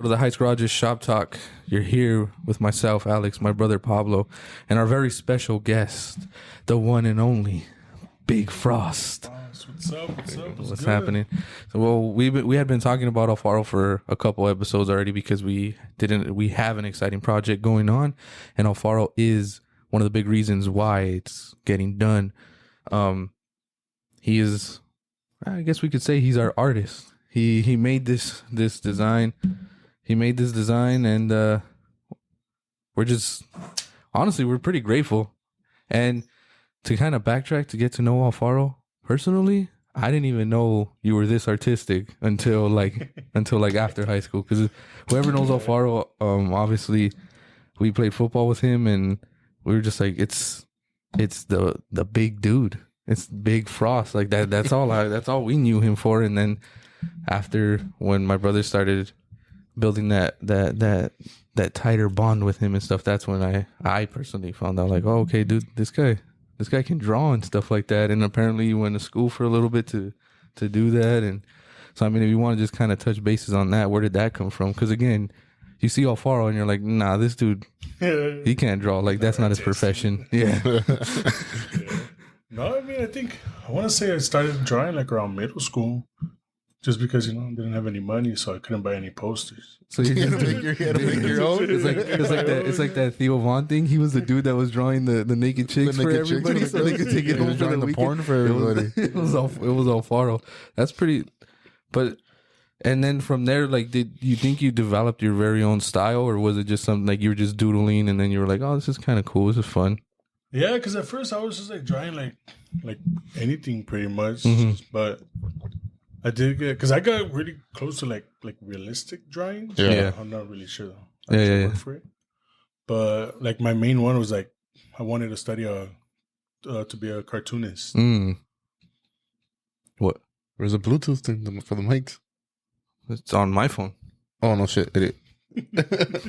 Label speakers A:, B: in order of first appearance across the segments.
A: To the Heights Garage's Shop Talk. You're here with myself, Alex, my brother Pablo, and our very special guest, the one and only Big Frost.
B: What's up?
A: What's happening? So, well, we had been talking about Alfaro for a couple episodes already because we have an exciting project going on, and Alfaro is one of the big reasons why it's getting done. He is, I guess we could say, he's our artist. He made this design. He made this design, and we're just, honestly, we're pretty grateful. And to kind of backtrack to get to know Alfaro personally, I didn't even know you were this artistic until after high school. Because whoever knows Alfaro, obviously, we played football with him, and we were just like, it's the big dude. It's Big Frost. Like that. That's all we knew him for. And then after, when my brother started building that tighter bond with him and stuff, that's when I personally found out, like, oh, okay, dude, this guy can draw and stuff like that. And apparently you went to school for a little bit to do that. And so, I mean, if you want to just kind of touch bases on that, where did that come from? Because again, you see Alfaro and you're like, nah, this dude, he can't draw. Like, that's not his profession. Yeah.
B: No, I mean, I want to say I started drawing like around middle school. Just because, I didn't have any money, so I couldn't buy any posters.
A: So you had to make your own? It's like that Theo Von thing. He was the dude that was drawing the naked chicks for everybody, so they could take it home for the weekend.
C: Porn for everybody.
A: It was Alfaro. That's pretty. But and then from there, like, did you think you developed your very own style, or was it just something like you were just doodling and then you were like, oh, this is kind of cool, this is fun?
B: Yeah, because at first I was just like drawing like anything pretty much, but I did get, because I got really close to like realistic drawing.
A: Yeah.
B: I'm not really sure
A: though. Yeah.
B: Word for it. But like my main one was like I wanted to study to be a cartoonist.
A: What?
C: There's a Bluetooth thing for the mics.
A: It's on my phone.
C: Oh no, shit, idiot.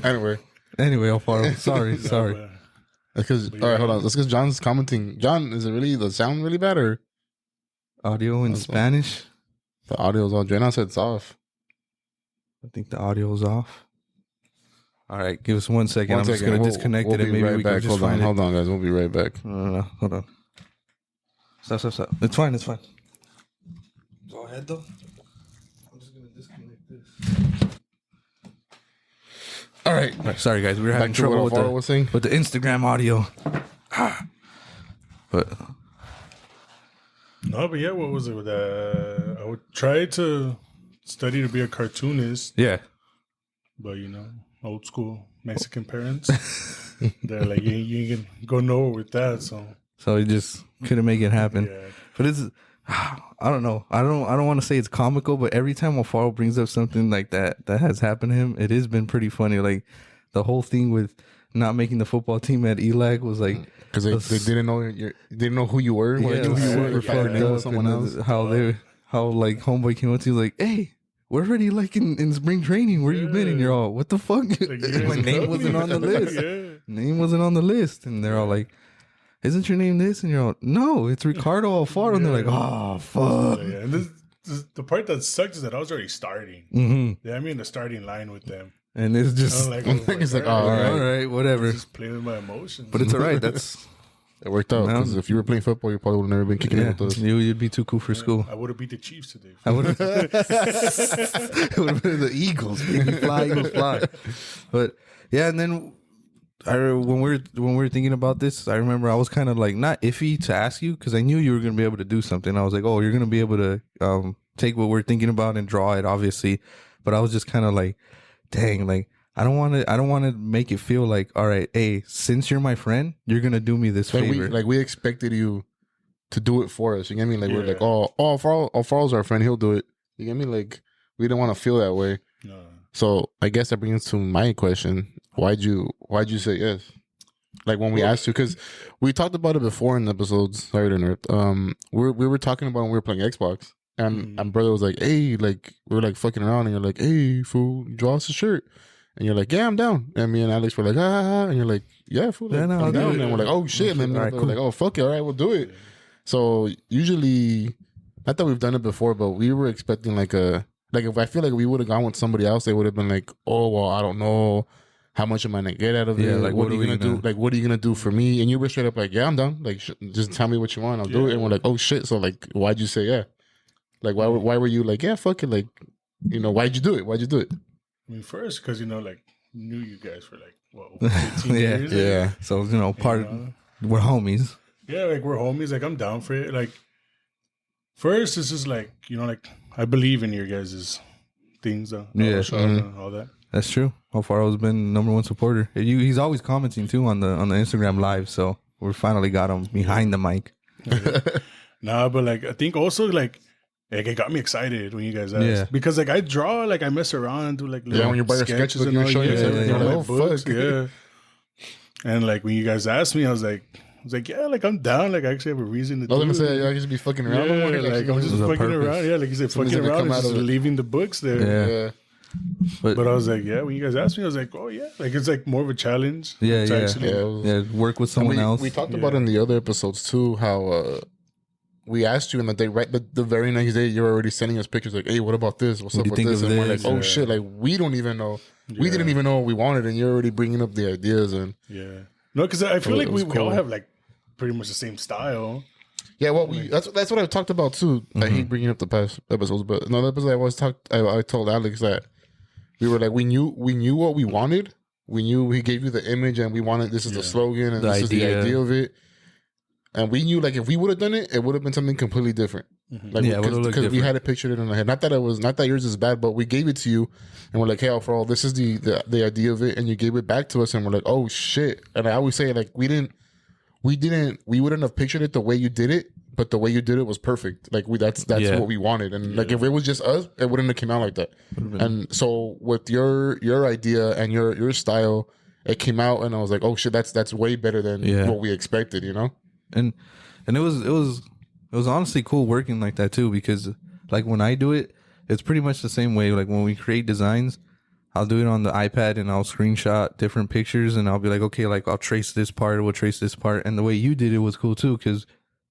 C: Anyway,
A: Alfaro. Sorry.
C: Because all right, hold on. That's because John's commenting. John, is it really the sound really bad or
A: audio in Spanish?
C: The audio's on. Jenna said it's off.
A: I think the audio's off. All right, give us 1 second. I'm just going to disconnect it and maybe
C: right
A: we
C: back.
A: can just find it.
C: Hold on, guys. We'll be right back.
A: No. Hold on. Stop. It's fine. Go ahead, though. I'm just going to disconnect this. All right. Sorry, guys. We were having trouble with the Instagram audio. But...
B: No, but yeah, what was it? I would try to study to be a cartoonist.
A: Yeah.
B: But, old school Mexican parents, they're like, you ain't gonna go nowhere with that.
A: So he just couldn't make it happen.
B: Yeah.
A: But it's, I don't know. I don't want to say it's comical, but every time Alfaro brings up something like that has happened to him, it has been pretty funny. Like the whole thing with not making the football team at ELAC was like,
C: because they didn't know who you were.
A: Yeah,
C: who you were.
A: Fucked up. Someone else. How like homeboy came up to you like, hey, we're already like in spring training. Where you been? And you're all, what the fuck? My name wasn't on the list. Name wasn't on the list. And they're all like, isn't your name this? And you're all, no, it's Ricardo Alfaro. And they're like, oh fuck.
B: Yeah. And this, the part that sucks is that I was already starting. Yeah, I'm in the starting line with them.
A: And it's just
C: it's like,
A: all right, whatever.
B: Just playing with my emotions.
A: But it's all right. It
C: worked out, because if you were playing football, you probably would have never been kicking it with us.
A: You'd be too cool for school.
B: I would have beat the Chiefs today.
A: I would have. It would have been the Eagles. Eagles fly. But yeah, and then when we were thinking about this, I remember I was kind of like not iffy to ask you, because I knew you were going to be able to do something. I was like, oh, you're going to be able to take what we're thinking about and draw it, obviously. But I was just kind of like, dang, like, I don't want to make it feel like, all right, hey, since you're my friend, you're going to do me this favor.
C: We expected you to do it for us. You get me? Like, we're like, Alfaro's our friend. He'll do it. You get me? Like, we didn't want to feel that way.
B: No.
C: So I guess that brings to my question. Why'd you say yes? Like when we asked you, because we talked about it before in episodes. Sorry to interrupt. We were talking about when we were playing Xbox. And brother was like, hey, like, we were like fucking around, and you're like, hey, fool, draw us a shirt. And you're like, yeah, I'm down. And me and Alex were like, and you're like, yeah, fool, like,
A: yeah,
C: I'm down. And we're like, oh shit. And then we're like, oh fuck it, all right, we'll do it. So usually, not that we've done it before, but we were expecting like a like if I feel like we would have gone with somebody else, they would have been like, oh well, I don't know how much am I gonna get out of it.
A: Like
C: what are you gonna do? Like what are you gonna do for me? And you were straight up like, yeah, I'm done. Like just tell me what you want, I'll do it. And we're like, oh shit. So like, why'd you say yeah? Like why were you like, yeah, fuck it, like, you know, why'd you do it?
B: I mean, first because like knew you guys for like what 15 years.
C: Yeah.
A: So we're homies.
B: Yeah, like we're homies. Like I'm down for it. Like first, this is like like I believe in your guys' things, and all that.
A: That's true. Alfaro's been *1 supporter. He's always commenting too on the Instagram live. So we finally got him behind the mic.
B: Nah, but like I think also like it got me excited when you guys asked because like I draw, like I mess around, do like little
C: when you buy your sketches and you're showing
B: books, and like when you guys asked me, I was like, yeah, like I'm down. Like I actually have a reason to.
C: I was gonna say I just be fucking around.
B: Like I'm just fucking around. Yeah, like you said, fucking around and just leaving the books there.
A: Yeah.
B: But I was like, when you guys asked me, I was like, oh yeah, like it's like more of a challenge.
A: Work with someone else.
C: We talked about in the other episodes too how we asked you and the very next day you're already sending us pictures like, hey, what about this? What's up with this? And we're like, oh shit, like we don't even know. We didn't even know what we wanted, and you're already bringing up the ideas and
B: no, because I feel like we all have like pretty much the same style.
C: Yeah, well, that's what I talked about too. I hate bringing up the past episodes, but another episode I told Alex that we were like we knew what we wanted. We knew he gave you the image, and we wanted this is the slogan, and this is the idea of it. And we knew like if we would have done it, it would have been something completely different. Like because we had it pictured in our head. Not that yours is bad, but we gave it to you, and we're like, hey, Alfaro, this is the idea of it, and you gave it back to us, and we're like, oh shit. And I always say like we wouldn't have pictured it the way you did it, but the way you did it was perfect. Like that's what we wanted. And like if it was just us, it wouldn't have come out like that. And so with your idea and your style, it came out, and I was like, oh shit, that's way better than what we expected, you know?
A: And it was honestly cool working like that too, because like when I do it, it's pretty much the same way. Like when we create designs, I'll do it on the iPad and I'll screenshot different pictures and I'll be like, okay, like I'll trace this part, we'll trace this part. And the way you did it was cool too, because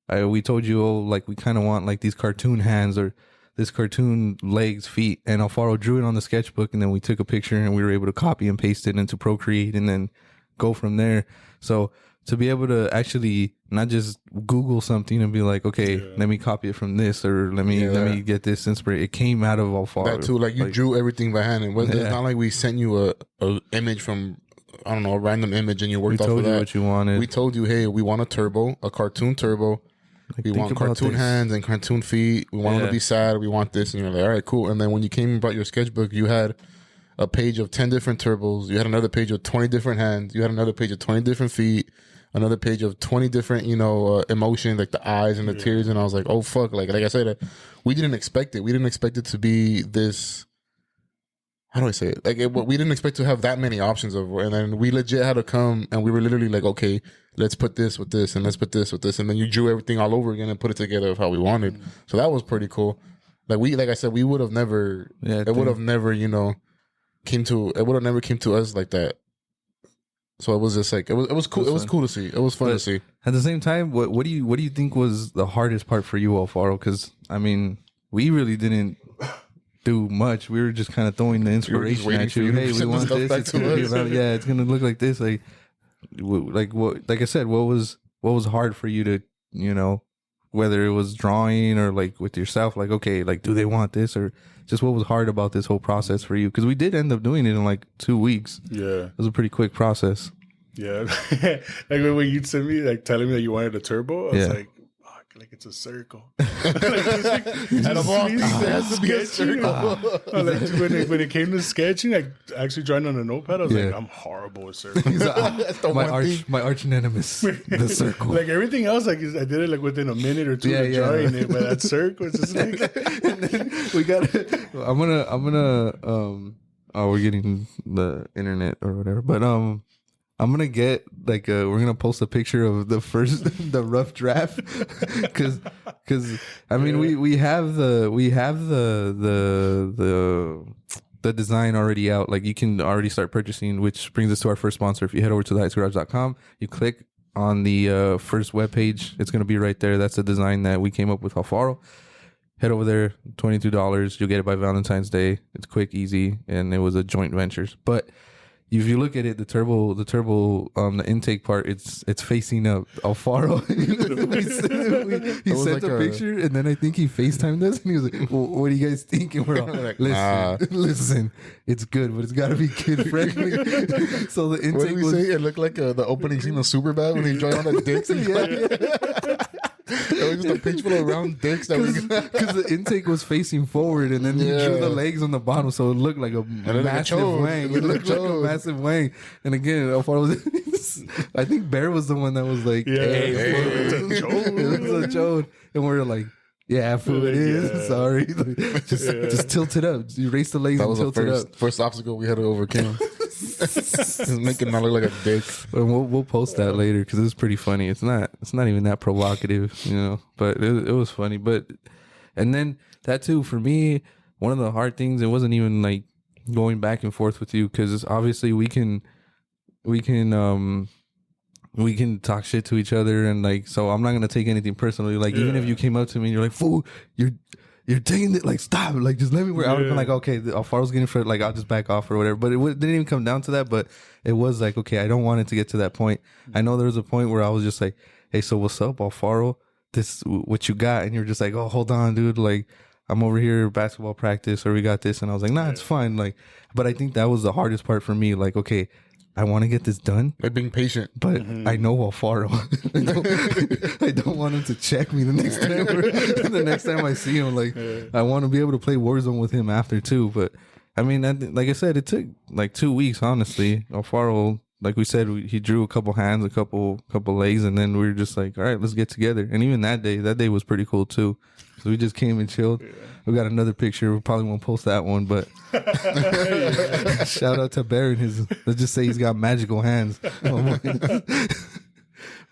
A: we told you, like we kind of want like these cartoon hands or this cartoon legs, feet, and Alfaro drew it on the sketchbook, and then we took a picture and we were able to copy and paste it into Procreate and then go from there. So to be able to actually not just Google something and be like, okay, let me copy it from this, or let me get this inspiration. It came out of Alfaro.
C: That too, like you drew everything by hand. It's not like we sent you a image from, I don't know, a random image and you worked off of that. We told you
A: what you wanted.
C: We told you, hey, we want a cartoon turbo. Like, we want cartoon hands and cartoon feet. We want them to be sad. We want this. And you're like, all right, cool. And then when you came and brought your sketchbook, you had a page of 10 different turbos. You had another page of 20 different hands. You had another page of 20 different feet. Another page of 20 different, emotions, like the eyes and the tears. And I was like, oh, fuck. Like I said, we didn't expect it. We didn't expect it to be this. How do I say it? Like, we didn't expect to have that many options of, and then we legit had to come and we were literally like, okay, let's put this with this and let's put this with this. And then you drew everything all over again and put it together of how we wanted. So that was pretty cool. Like I said, we would have never, it would have never, came to us like that. So it was just like it was cool. It was cool to see. It was fun to see.
A: At the same time, what do you think was the hardest part for you, Alfaro? Because I mean, we really didn't do much. We were just kind of throwing the inspiration at you. Hey, we want this. It's gonna be about, it's gonna look like this. Like I said, what was hard for you to whether it was drawing or like with yourself, like okay, like do they want this, or just what was hard about this whole process for you? Because we did end up doing it in like 2 weeks. Yeah, it was a pretty quick process.
B: Yeah, like when you sent me like telling me that you wanted a turbo, I was like, fuck, like it's a circle. Out of all things, it has to be a circle. When it came to sketching, like actually drawing on a notepad, I was like, I'm horrible with circles.
A: My arch nemesis, the circle.
B: Like everything else, like I did it like within a minute or two of drawing it, but that circle is just like.
A: And then we got. I'm gonna. We're getting the internet or whatever, but I'm gonna get like we're gonna post a picture of the rough draft because I mean we have the design already out. Like you can already start purchasing, which brings us to our first sponsor. If you head over to theheightsgarage.com, you click on the first webpage, it's gonna be right there. That's the design that we came up with Alfaro. head over there, $22. You'll get it by Valentine's Day. It's quick, easy, and it was a joint ventures. But if you look at it, the intake part, it's facing up. Alfaro, he sent a picture, and then I think he FaceTimed us, and he was like, well, "What do you guys think?" And we're all like, "Listen, it's good, but it's got to be kid friendly." So the intake
B: what did we say? It looked like the opening scene of Superbad when he joined on the dicks. It was just a page full of round dicks
A: because the intake was facing forward, and then he drew the legs on the bottom, so it looked like a massive wang. It looked like a massive wang. And again, Alfaro was, I think Bear was the one that was like, "Hey, it was a chode," and we're like, "Yeah, fool, it is. Sorry, just tilt it up. You raise the legs and tilt it up."
B: First obstacle we had to overcome. Just making it look like a dick.
A: But we'll post that later because it was pretty funny. It's not even that provocative, but it was funny. But and then that too, for me, one of the hard things, it wasn't even like going back and forth with you, because obviously we can talk shit to each other, and like, so I'm not gonna take anything personally. Like, even if you came up to me and you're like, "Fool, you're taking it, like, stop, like, just let me wear." I would have been like, "Okay, Alfaro's getting for like, I'll just back off or whatever." But it didn't even come down to that. But it was like, okay, I don't want it to get to that point. I know there was a point where I was just like, "Hey, so what's up, Alfaro? This what you got?" And you're just like, "Oh, hold on, dude. Like, I'm over here basketball practice, or we got this." And I was like, "Nah, it's fine." Like, but I think that was the hardest part for me. Like, okay, I want to get this done.
B: Like being patient.
A: But I know Alfaro. I don't want him to check me the next time I see him. Like, I want to be able to play Warzone with him after too. But I mean, like I said, it took like 2 weeks, honestly. Alfaro, like we said, he drew a couple hands, a couple legs, and then we were just like, all right, let's get together. And even that day was pretty cool too. So we just came and chilled. We got another picture. We probably won't post that one, but shout out to Bear and his. Let's just say he's got magical hands.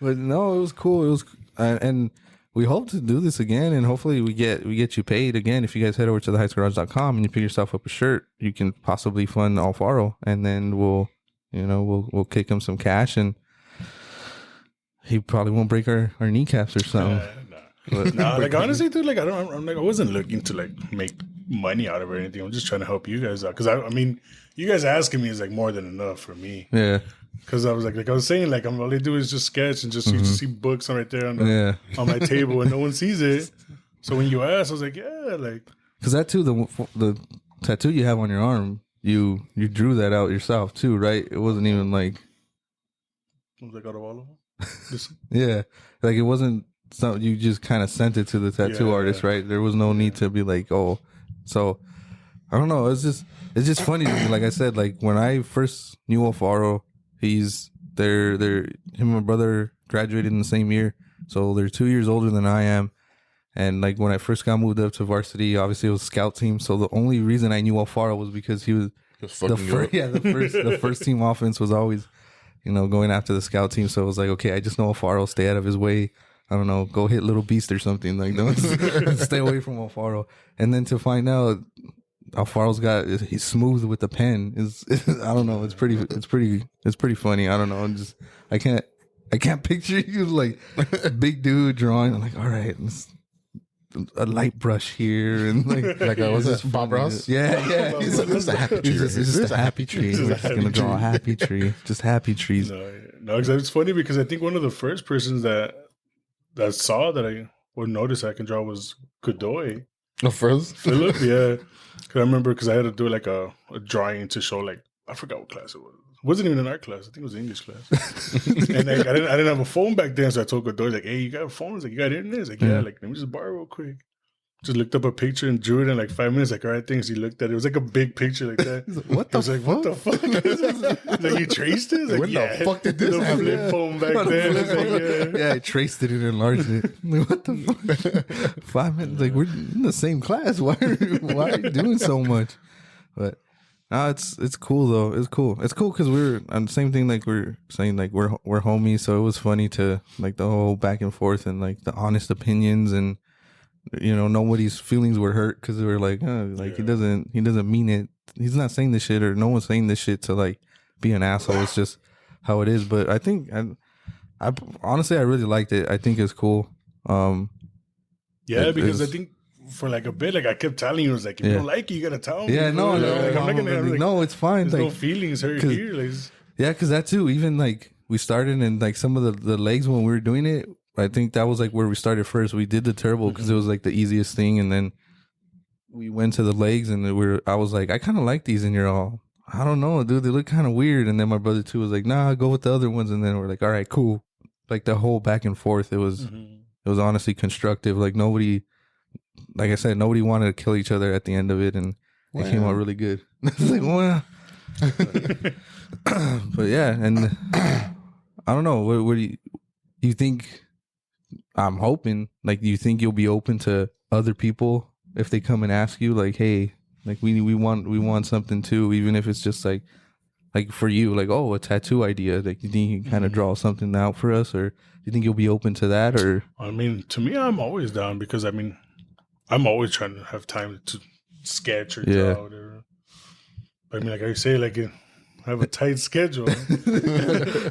A: But no, it was cool. It was, and we hope to do this again, and hopefully we get you paid again. If you guys head over to theheightsgarage.com and you pick yourself up a shirt, you can possibly fund Alfaro, and then we'll kick him some cash, and he probably won't break our kneecaps or something.
B: But, no, like, honestly, dude, like, I wasn't looking to like make money out of it or anything. I'm just trying to help you guys out, because I mean, you guys asking me is like more than enough for me.
A: Yeah.
B: Because I was like I was saying, like, all they do is just sketch, and just you just see books on right there on my table, and no one sees it. So when you asked, I was like, yeah, like,
A: because that too, the tattoo you have on your arm, you drew that out yourself too, right? It wasn't even like,
B: was like out of all of them.
A: Yeah, like it wasn't. So you just kind of sent it to the tattoo artist, right? There was no need to be like, oh. So I don't know. It's just funny to me. Like I said, like when I first knew Alfaro, him and my brother graduated in the same year, so they're 2 years older than I am. And like when I first got moved up to varsity, obviously it was scout team. So the only reason I knew Alfaro was because he was the first team offense was always, going after the scout team. So it was like, okay, I just know Alfaro, stay out of his way. I don't know, go hit Little Beast or something. Like, don't stay away from Alfaro. And then to find out Alfaro's he's smooth with the pen is I don't know. It's pretty funny. I don't know. I can't picture you like a big dude drawing. I'm like, all right, a light brush here and like
B: was this Bob Ross?
A: Yeah.
B: It's just a happy tree.
A: It's just a happy tree. We're just gonna draw a happy tree. Just happy trees.
B: No, because it's funny because I think one of the first persons that saw that I would notice I can draw was Godoy.
C: Oh, first?
B: Philip, yeah. Because I remember, because I had to do like a drawing to show, like, I forgot what class it was. It wasn't even an art class. I think it was an English class. And like, I didn't have a phone back then, so I told Godoy, like, hey, you got a phone? He's like, you got internet? He's like, yeah. Like, let me just borrow real quick. Just looked up a picture and drew it in like 5 minutes. Like, all right, thanks. He looked at it. It was like a big picture like that.
A: Like, what the fuck?
B: Like, you traced it? Like,
C: when the fuck did this happen?
B: Flip phone back then.
A: Yeah, I traced it and enlarged it. Like, what the fuck? 5 minutes. Like, we're in the same class. Why are you doing so much? But no, it's cool though. It's cool. It's cool because we're on the same thing. Like we're saying, like we're homies. So it was funny to like the whole back and forth and like the honest opinions, and nobody's feelings were hurt because they were like, he doesn't mean it. He's not saying this shit, or no one's saying this shit to like be an asshole. It's just how it is. But I think honestly, I really liked it. I think it's cool.
B: Because I think for like a bit, like I kept telling you, it was like, if you don't like it, you gotta tell me.
A: Yeah, no,
B: like, I'm not gonna. Like,
A: no, it's fine.
B: There's
A: like,
B: no feelings hurt here. Like,
A: yeah, because that too. Even like we started and like some of the legs when we were doing it. I think that was like where we started first. We did the turbo because it was like the easiest thing, and then we went to the legs, and I was like, I kind of like these, and you're all, I don't know, dude, they look kind of weird. And then my brother too was like, nah, go with the other ones. And then we're like, all right, cool. Like the whole back and forth, it was honestly constructive. Like nobody, like I said, nobody wanted to kill each other at the end of it, and it came out really good. It's like, well, but yeah, and I don't know. What do you think? I'm hoping, like, you think you'll be open to other people if they come and ask you, like, hey, like we want something too, even if it's just like for you, like, oh, a tattoo idea. Like, you think you can kind of draw something out for us, or do you think you'll be open to that? Or
B: I mean, to me, I'm always down because I mean, I'm always trying to have time to sketch or draw or whatever. But I mean, like I say, like I have a tight schedule.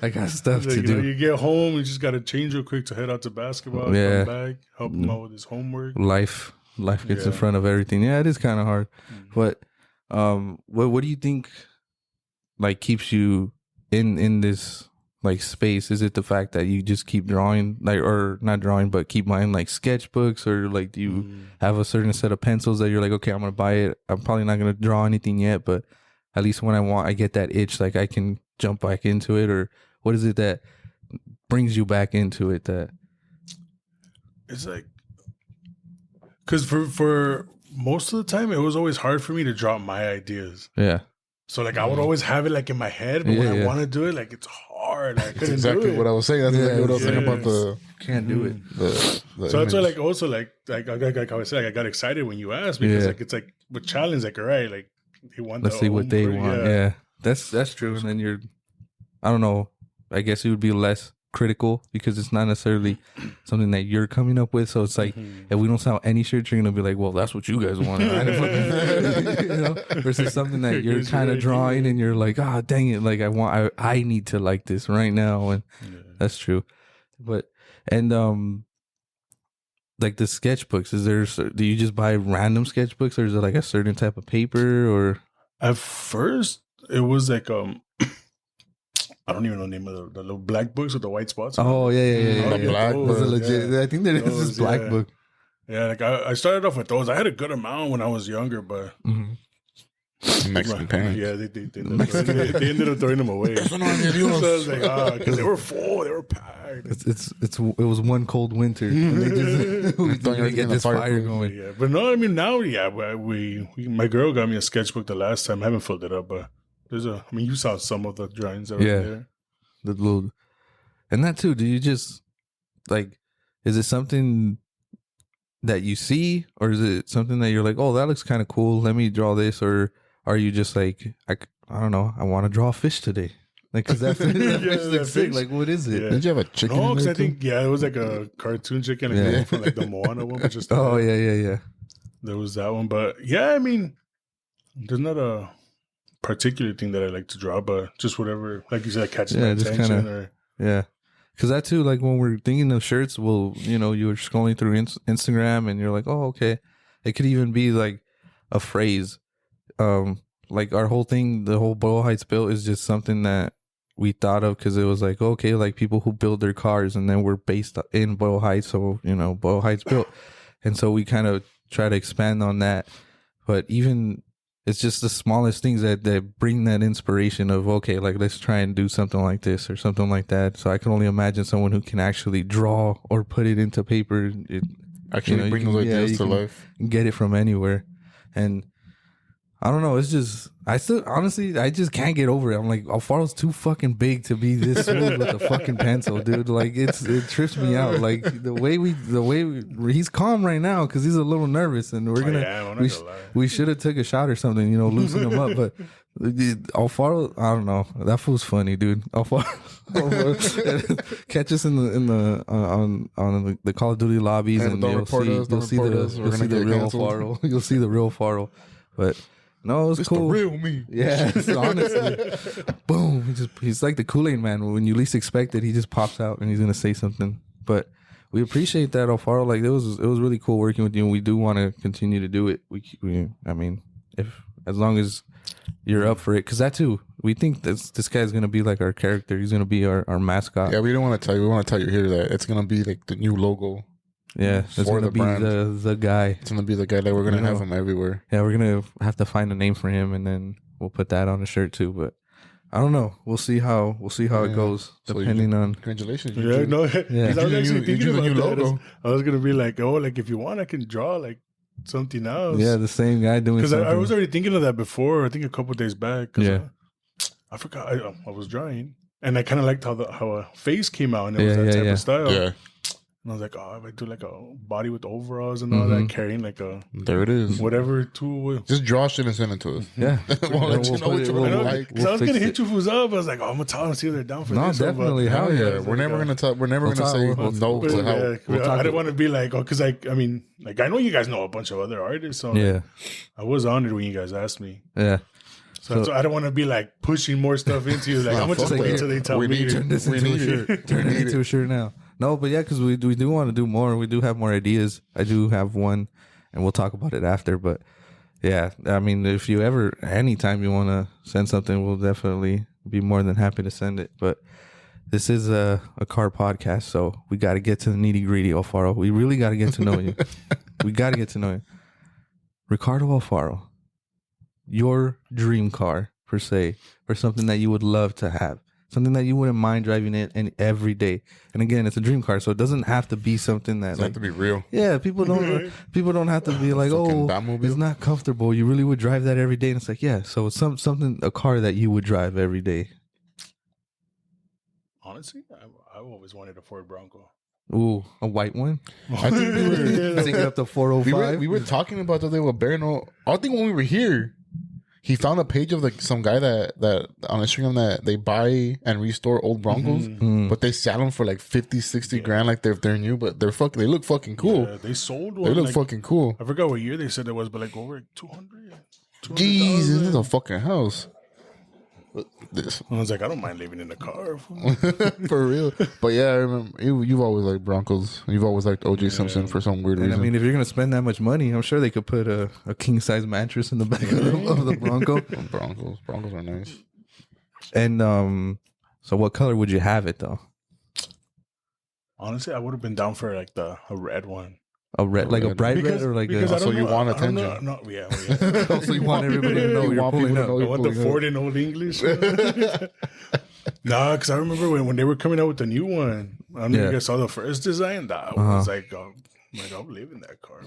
A: I got stuff to do.
B: You get home, you just got to change real quick to head out to basketball, come back, help him out with his homework.
A: Life gets in front of everything. Yeah, it is kind of hard. But what do you think, like, keeps you in this, like, space? Is it the fact that you just keep drawing, like, or not drawing, but keep buying, like, sketchbooks? Or, like, do you have a certain set of pencils that you're like, okay, I'm going to buy it. I'm probably not going to draw anything yet, but at least when I get that itch, like, I can jump back into it? Or what is it that brings you back into it? That
B: it's like, because for most of the time, it was always hard for me to draw my ideas.
A: Yeah.
B: So, like, I would always have it, like, in my head, but when I want to do it, like, it's hard. I couldn't
C: exactly
B: do it.
C: what I was saying. That's exactly what I was saying about the...
A: Can't do it.
B: So that's why, like, also, like I was saying, like, I got excited when you asked because, like, it's like with challenge, like, all right, like, they want.
A: Let's see what they want. Yeah, that's true. And then you're, I don't know. I guess it would be less critical because it's not necessarily something that you're coming up with. So it's like, if we don't sell any shirts, you're gonna be like, well, that's what you guys want. You know? Versus something that you're kind of drawing and you're like, ah, oh, dang it, like I need to like this right now, and that's true. But like the sketchbooks, do you just buy random sketchbooks, or is it like a certain type of paper? Or
B: at first it was like I don't even know the name of the little black books with the white spots.
A: Oh yeah.
C: The black
A: book. Legit. I think there is this black book.
B: Yeah, like I started off with those. I had a good amount when I was younger, but
C: Mexican parents.
B: Yeah, they ended up throwing them away. So I was like, because they were full, they were packed.
A: It was one cold winter. And they just we to get this fire going.
B: Yeah, but no, I mean now, we my girl got me a sketchbook the last time. I haven't filled it up, but I mean, you saw some of the drawings that were there.
A: The little, and that too. Do you just like? Is it something that you see, or is it something that you're like, oh, that looks kind of cool, let me draw this? Or are you just like, I don't know, I want to draw a fish today, like, because that fish looks sick. Like, what is it?
C: Did you have a chicken?
B: No, because I think it was like a cartoon chicken, like the one from like the Moana one, but just
A: yeah.
B: There was that one, but yeah, I mean, there's not a particular thing that I like to draw, but just whatever, like you said, catches my attention.
A: Because that too, like when we're thinking of shirts, well, you were scrolling through Instagram and you're like, oh, okay. It could even be like a phrase. Like our whole thing, the whole Boyle Heights built is just something that we thought of because it was like, okay, like people who build their cars, and then we're based in Boyle Heights. So, Boyle Heights built. And so we kind of try to expand on that. But even it's just the smallest things that bring that inspiration of, okay, like let's try and do something like this or something like that. So I can only imagine someone who can actually draw or put it into paper.
C: Actually bring those ideas to life.
A: Get it from anywhere. And I don't know. It's just, I just can't get over it. I'm like, Alfaro's too fucking big to be this smooth with a fucking pencil, dude. Like it trips me out. Like the way he's calm right now because he's a little nervous, and we should have took a shot or something, loosen him up. But Alfaro, I don't know. That fool's funny, dude. Alfaro catch us on the Call of Duty lobbies, and you'll see the real Alfaro. You'll see the real Alfaro, but. No, it was cool.
C: The real me.
A: Yeah, honestly. Boom. He's like the Kool-Aid man. When you least expect it, he just pops out and he's going to say something. But we appreciate that, Alfaro. Like it was really cool working with you, and we do want to continue to do it. I mean, if as long as you're up for it, because that too, we think this guy's gonna be like our character. He's gonna be our mascot.
C: Yeah, we don't want to tell you. We want to tell you here that it's gonna be like the new logo.
A: Yeah, it's
C: for
A: gonna
C: the
A: be
C: brand.
A: the guy.
C: It's gonna be the guy that we're gonna have him everywhere.
A: Yeah, we're gonna have to find a name for him, and then we'll put that on the shirt too. But I don't know. We'll see how it goes, depending on.
C: Congratulations!
B: Yeah, no.
C: Yeah.
B: I was actually thinking about
C: new
B: that.
C: logo.
B: I was gonna be like, oh, like if you want, I can draw like something else.
A: Yeah, the same guy doing.
B: Because
A: something.
B: I was already thinking of that before. I think a couple of days back.
A: Yeah.
B: I forgot. I was drawing, and I kind of liked how a face came out, and it was that type of style.
C: Yeah.
B: And I was like, oh, if I do like a body with overalls and all that, carrying like a
C: there it is,
B: whatever tool.
C: Just draw shit and send it to us.
A: Yeah,
C: we'll let you know what you're gonna like.
B: Because I was gonna hit you fools up. I was like, oh, I'm gonna tell them see if they're down for this.
A: Definitely.
C: Hell yeah. We're never gonna tell. We're never gonna say no to help.
B: I didn't want to be like, oh, because I mean, like I know you guys know a bunch of other artists. So
A: yeah,
B: I was honored when you guys asked me.
A: Yeah.
B: So I don't want to be like pushing more stuff into you. Like I'm gonna just wait until they tell me.
A: Turn this into a shirt. Turn it into a shirt now. No, but yeah, because we do want to do more. We do have more ideas. I do have one, and we'll talk about it after. But yeah, I mean, if you ever, anytime you want to send something, we'll definitely be more than happy to send it. But this is a car podcast, so we got to get to the nitty gritty, Alfaro. We really got to get to know you. We got to get to know you. Ricardo Alfaro, your dream car, per se, or something that you would love to have. Something that you wouldn't mind driving it and every day. And again, it's a dream car, so it doesn't have to be something that
C: It have to be real.
A: Yeah, people don't have to be like, oh,
C: Batmobile.
A: It's not comfortable. You really would drive that every day. And it's like, yeah, so it's a car that you would drive every day.
B: Honestly, I've always wanted a Ford Bronco.
A: Ooh, a white one?
C: I think we were
A: Thinking up to 405.
C: We were talking about that with Berno. I think when we were here, he found a page of like some guy that on Instagram that they buy and restore old Broncos, but they sell them for like 50, 60 grand, like they're new, but they look fucking cool.
B: Yeah, they sold one.
C: They look
B: like,
C: fucking cool.
B: I forgot what year they said it was, but like over 200.
C: Jesus, this is a fucking house. This
B: I was like, I don't mind living in a car.
C: for real. But yeah, I remember you've always liked Broncos. You've always liked OJ Simpson for some weird reason.
A: I mean, if you're gonna spend that much money, I'm sure they could put a king size mattress in the back of the Bronco.
C: Broncos are nice.
A: And so what color would you have it though?
B: Honestly, I would have been down for like a red one.
A: A red, like a bright red, or like
B: because
A: a.
B: I don't
C: so you
B: know,
C: want
B: I don't
C: attention?
B: know, yeah.
A: So you want everybody to know you're pulling up.
B: I want the Ford in Old English. Nah, because I remember when they were coming out with the new one. I don't know if you guys saw the first design. That was like, I'll live in that car.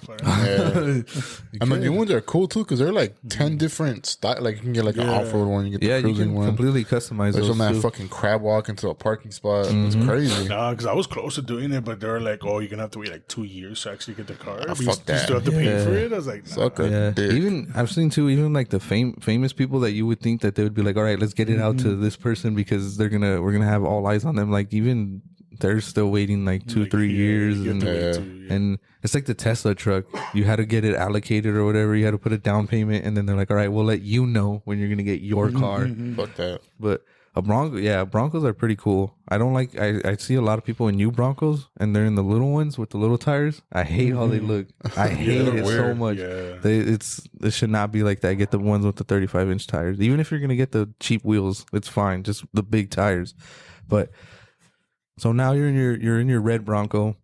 C: And the new ones are cool too because they're like 10 different styles. Like you can get like an off-road one, you get the cruising
A: you can
C: one.
A: completely customize
C: There's
A: those.
C: some that fucking crab walk into a parking spot. It's crazy.
B: Nah, because I was close to doing it, but they were like, "Oh, you're gonna have to wait like 2 years to actually get the car.
C: fuck
B: You
C: that.
B: still have to pay for it." I was like, nah.
C: Suck a dick.
A: Even I've seen too. Even like the famous people that you would think that they would be like, all right, let's get it out to this person because we're gonna have all eyes on them. Like even they're still waiting like 2-3 years, and it's like the Tesla truck. You had to get it allocated or whatever. You had to put a down payment, and then they're like, all right, we'll let you know when you're gonna get your car.
C: Fuck that.
A: But a Bronco, Broncos are pretty cool. I don't like. I see a lot of people in new Broncos, and they're in the little ones with the little tires. I hate how they look. I hate it so much.
B: Yeah.
A: It should not be like that. Get the ones with the 35-inch tires. Even if you're gonna get the cheap wheels, it's fine. Just the big tires. But so now you're in your red Bronco.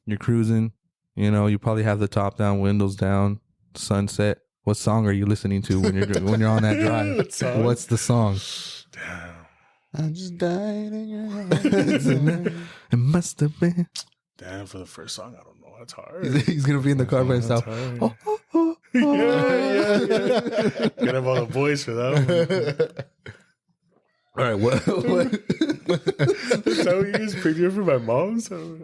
A: You're cruising. You know, you probably have the top down, windows down, sunset. What song are you listening to when you're on that drive? What's the song?
B: Damn.
C: I just died in your heart.
A: It must have been.
B: Damn, for the first song, I don't know. That's hard.
A: He's gonna be in the car by himself.
B: Yeah. Gotta have all the boys for that one.
A: All right, what?
B: That's how we used picture for my mom. So,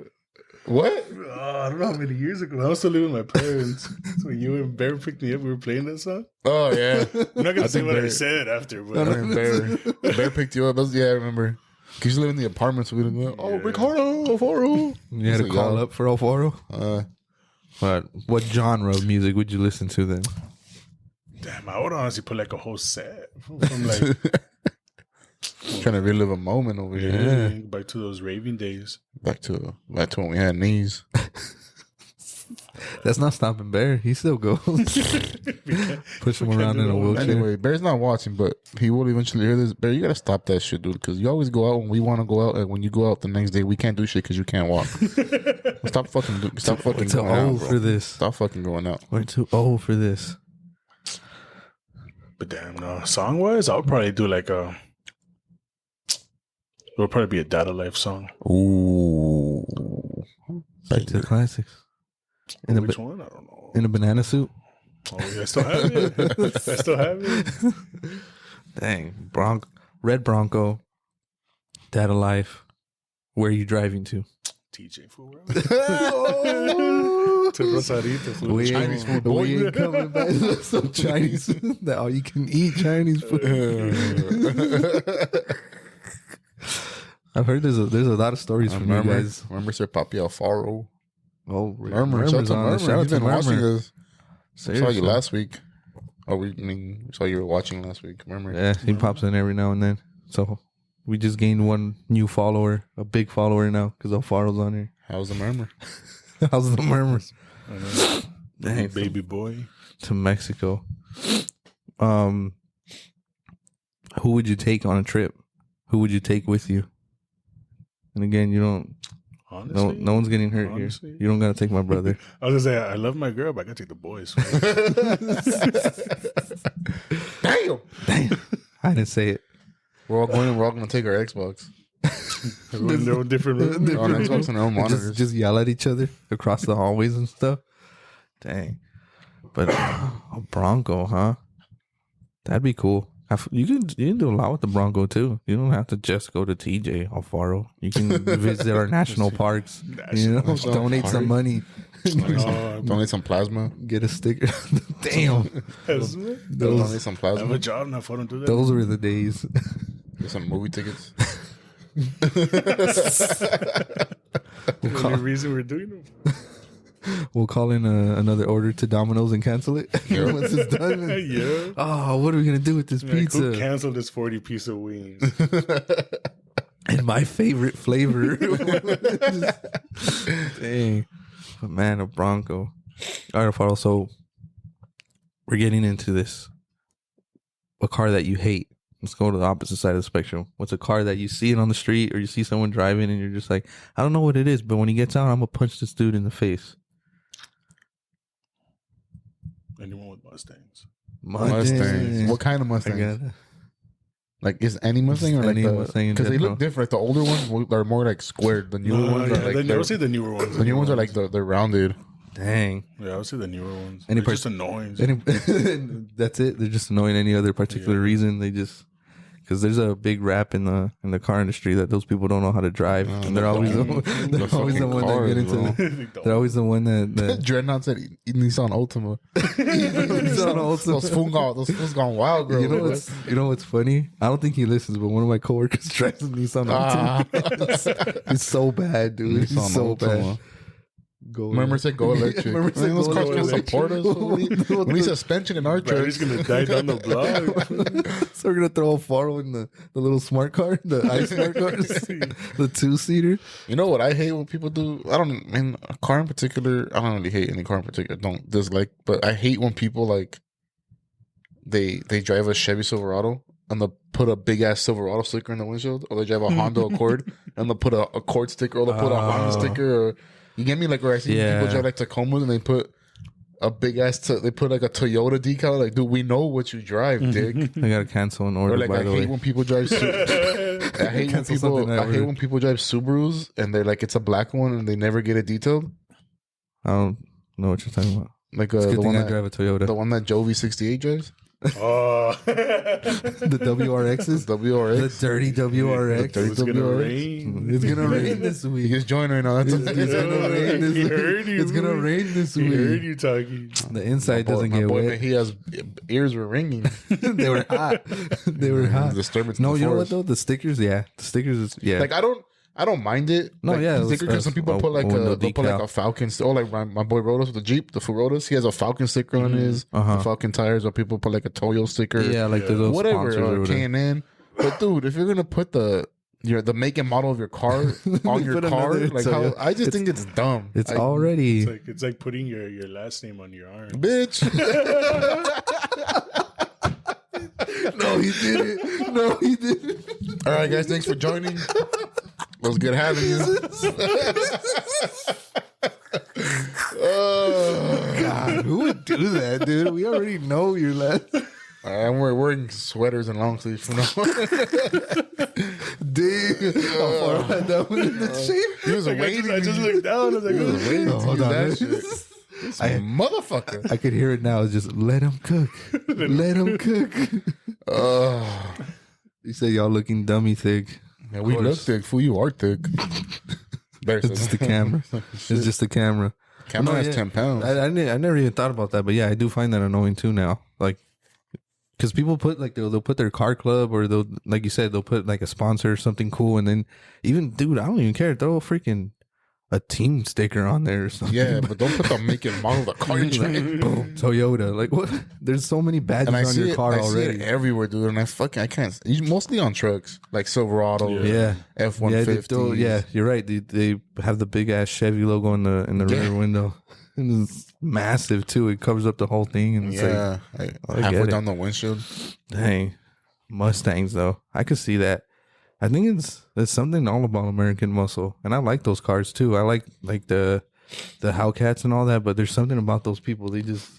C: What?
B: I don't know how many years ago. I was still living with my parents. So when you and Bear picked me up, we were playing that song.
C: Oh, yeah.
B: I'm not going to say what I said after, but
C: Bear picked you up. Yeah, I remember. Because you live in the apartments. So we didn't go, Ricardo Alfaro.
A: You had to call up for Alfaro? What genre of music would you listen to then?
B: damn, I would honestly put like a whole set from like...
C: Trying to relive a moment over here.
B: Back to those raving days.
C: back to when we had knees.
A: That's not stopping Bear. He still goes. Push him around in a wheelchair.
C: Anyway, Bear's not watching, but he will eventually hear this. Bear, you gotta stop that shit, dude. Because you always go out when we want to go out, and when you go out the next day, we can't do shit because you can't walk. Stop fucking
A: We're too
C: going out,
A: old
C: bro.
A: for this.
C: Stop fucking going out.
A: We're too old for this.
B: But damn, no. Song wise, I would probably do like a. It would probably be a Data Life song.
C: Ooh.
A: Back to the classics.
B: Which one? I don't know.
A: In a banana suit.
B: Oh, yeah, I still have it. I still have it.
A: Dang. Red Bronco. Data Life. Where are you driving to?
B: TJ food. To Rosarito food.
A: We
B: Chinese food.
A: We ain't coming back. Some Chinese food. That all you can eat Chinese food. I've heard there's a lot of stories from you guys.
C: Remember Sir Papi Alfaro?
A: Oh,
C: Murmur. Shout out to Murmur. He's been watching us. I saw you last week. Oh, we saw you were watching last week. Remember?
A: Yeah, he pops in every now and then. So we just gained one new follower, a big follower now, because Alfaro's on here.
C: How's the Murmur?
A: How's the Murmurs?
B: Dang, baby boy.
A: To Mexico. Who would you take on a trip? Who would you take with you? And again, you don't.
B: Honestly,
A: no one's getting hurt here. You don't gotta take my brother.
B: I was gonna say I love my girl, but I gotta take the boys.
A: Damn! I didn't say it.
C: We're all gonna take our Xbox.
B: In their own different rooms.
C: On Xbox and our own monitors.
A: Just yell at each other across the hallways and stuff. Dang. But a Bronco, huh? That'd be cool. You can do a lot with the Bronco too. You don't have to just go to TJ Alfaro. You can visit our national parks. Donate some money.
C: Donate some plasma.
A: Get a sticker. Damn.
C: Donate some
B: I
C: plasma.
B: have a job now. If I don't do that,
A: Those were the days.
C: Get some movie tickets.
B: the only reason we're doing them.
A: We'll call in another order to Domino's and cancel it once it's done.
B: Yeah.
A: Oh, what are we gonna do with this pizza?
B: Who canceled this 40-piece of wings?
A: And my favorite flavor. Dang. But man, a Bronco. All right, Alfaro, so we're getting into this. A car that you hate. Let's go to the opposite side of the spectrum. What's a car that you see it on the street or you see someone driving and you're just like, I don't know what it is, but when he gets out, I'm gonna punch this dude in the face.
B: Anyone with Mustangs?
C: Mustangs. What kind of Mustangs? Like, is any Mustang or
A: Any
C: like
A: Mustang in
C: because they
A: general.
C: look different. The older ones are more like squared. The newer ones are like
B: I would say the newer ones.
C: the newer ones are like they're rounded.
A: Dang.
B: Yeah, I would say the newer ones.
A: Any
B: They're just annoying.
A: That's it. They're just annoying. Any other particular reason? They just because there's a big rap in the car industry that those people don't know how to drive, and they're always the one that get into. They're always the one that
C: Dreadnought said Nissan Altima.
A: Nissan Altima.
C: Those fools gone wild, bro.
A: You know what's funny? I don't think he listens, but one of my coworkers drives a Nissan Altima. It's so bad, dude. It's so bad.
C: Remember said go electric.
A: Remember said
C: those
A: go
C: cars can't
A: electric.
C: support us. We need suspension in our truck.
B: He's gonna die down the block.
A: So we're gonna throw Alfaro in the little smart car, the ice smart cars, the 2-seater.
C: You know what I hate when people do? A car in particular. I don't really hate any car in particular. Don't dislike, but I hate when people like they drive a Chevy Silverado and they'll put a big ass Silverado sticker in the windshield, or they drive a Honda Accord and they'll put a Accord sticker, or they'll put a Honda sticker, or you get me? Like where I see people drive like Tacomas and they put a big ass. They put like a Toyota decal. Like, dude, we know what you drive, dick.
A: I gotta cancel an order.
C: Or like,
A: by
C: I
A: the
C: hate
A: way.
C: when people drive. I hate when people drive Subarus and they're like, it's a black one and they never get it detailed.
A: I don't know what you're talking about.
C: Like
A: It's a good
C: the
A: thing
C: one
A: I
C: that
A: drive a Toyota.
C: the one that Jovi 68 drives.
B: Oh,
A: The WRXs,
C: WRX.
A: the dirty WRX.
C: The dirty
B: it's gonna
C: WRX.
B: rain.
A: It's gonna rain this
C: You
A: week.
C: just joined right now. That's
A: It's gonna rain this
B: He
A: week.
B: heard you.
A: It's gonna rain this
B: He heard
A: week.
B: you talking.
A: The inside doesn't
C: my
A: get
C: boy,
A: wet.
C: he has ears were ringing.
A: They were hot. They were hot.
C: Disturbance.
A: No,
C: in the
A: you know what
C: forest.
A: though? The stickers, the stickers is
C: Like I don't mind it.
A: No,
C: like,
A: yeah,
C: stickers,
A: it's-
C: some people
A: a
C: put like
A: window
C: they'll put like
A: decal.
C: a Falcon. Oh, like my boy Rodos with the Jeep, the Furotas. He has a Falcon sticker on his
A: Uh-huh.
C: the Falcon tires. Or people put like a Toyo sticker.
A: yeah, like the little
C: whatever.
A: sponsors or
C: Or
A: whatever.
C: K&N. But dude, if you're gonna put the the make and model of your car on your car. Like how I just think it's dumb.
A: It's already
B: it's like putting your last name on your arm,
C: bitch.
A: No, he didn't. No, he didn't.
C: All right, guys, thanks for joining. It was good having you.
A: Oh God, who would do that, dude? We already know your last.
C: I'm wearing sweaters and long sleeves from now on.
A: Dude, how far had that one in the shape?
C: He was waiting.
B: I just looked down. I was like,
C: He was waiting to
A: hold
C: use
A: on.
C: that shit. This motherfucker.
A: I could hear it now. It's just let him cook. Let him cook. You say y'all looking dummy thick.
C: Yeah, we look thick. Fool, you are thick.
A: It's just the camera. It's just the camera.
C: Camera has 10 pounds.
A: I never even thought about that, but yeah, I do find that annoying too now. Like, because people put like they'll put their car club, or they'll, like you said, they'll put like a sponsor or something cool, and then even, dude, I don't even care. Throw a team sticker on there or something.
C: Yeah, but don't put the make and model of the car.
A: Like, boom, Toyota. Like, what? There's so many badges on your car already.
C: I see it everywhere, dude. And I can't. Mostly on trucks, like Silverado,
A: yeah,
C: F-150.
A: Yeah, you're right. They have the big ass Chevy logo in the rear window. And it's massive too. It covers up the whole thing. And it's
C: halfway down the windshield.
A: Dang, Mustangs though. I could see that. I think it's something all about American muscle, and I like those cars too. I like the Hellcats and all that, but there's something about those people. They just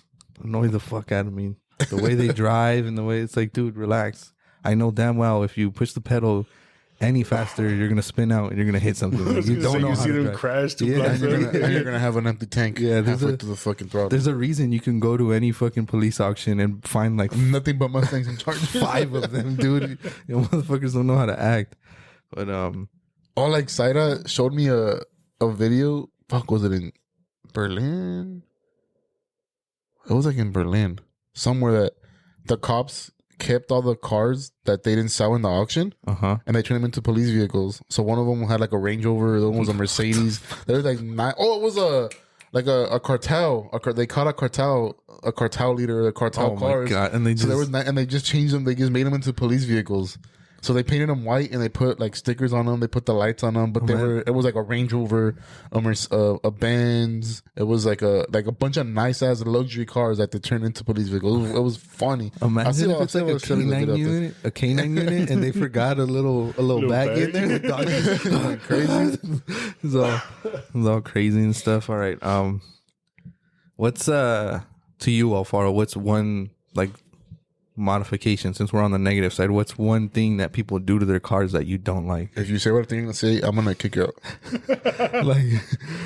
A: annoy the fuck out of me. The way they drive and the way it's like, dude, relax. I know damn well if you push the pedal any faster, you're gonna spin out and you're gonna hit something. You don't know
B: you
A: how
B: see
A: to
B: them
A: drive.
B: crash.
C: And you're gonna have an empty tank.
A: Yeah,
C: halfway to the fucking throttle.
A: There's a reason you can go to any fucking police auction and find like
C: nothing but Mustangs and Chargers.
A: 5 of them, dude. You motherfuckers don't know how to act. But
C: like Saida showed me a video. Fuck, was it in Berlin? It was like in Berlin, somewhere that the cops kept all the cars that they didn't sell in the auction, and they turned them into police vehicles. So one of them had like a Range Rover, the other one was a Mercedes. There was like 9. Oh, it was a cartel. They caught a cartel leader, a cartel cars.
A: My God. And they
C: just changed them. They just made them into police vehicles. So they painted them white and they put like stickers on them. They put the lights on them, but it was like a Range Rover, a Benz. It was like a bunch of nice ass luxury cars that they turned into police vehicles. It was funny.
A: Imagine if it's like a canine unit, and they forgot a little bag in there. The dog is going crazy. It's all crazy and stuff. All right. What's to you, Alfaro? What's one like modification, since we're on the negative side? What's one thing that people do to their cars that you don't like?
C: If you say what I think I'm gonna say, I'm gonna kick you out.
A: Like,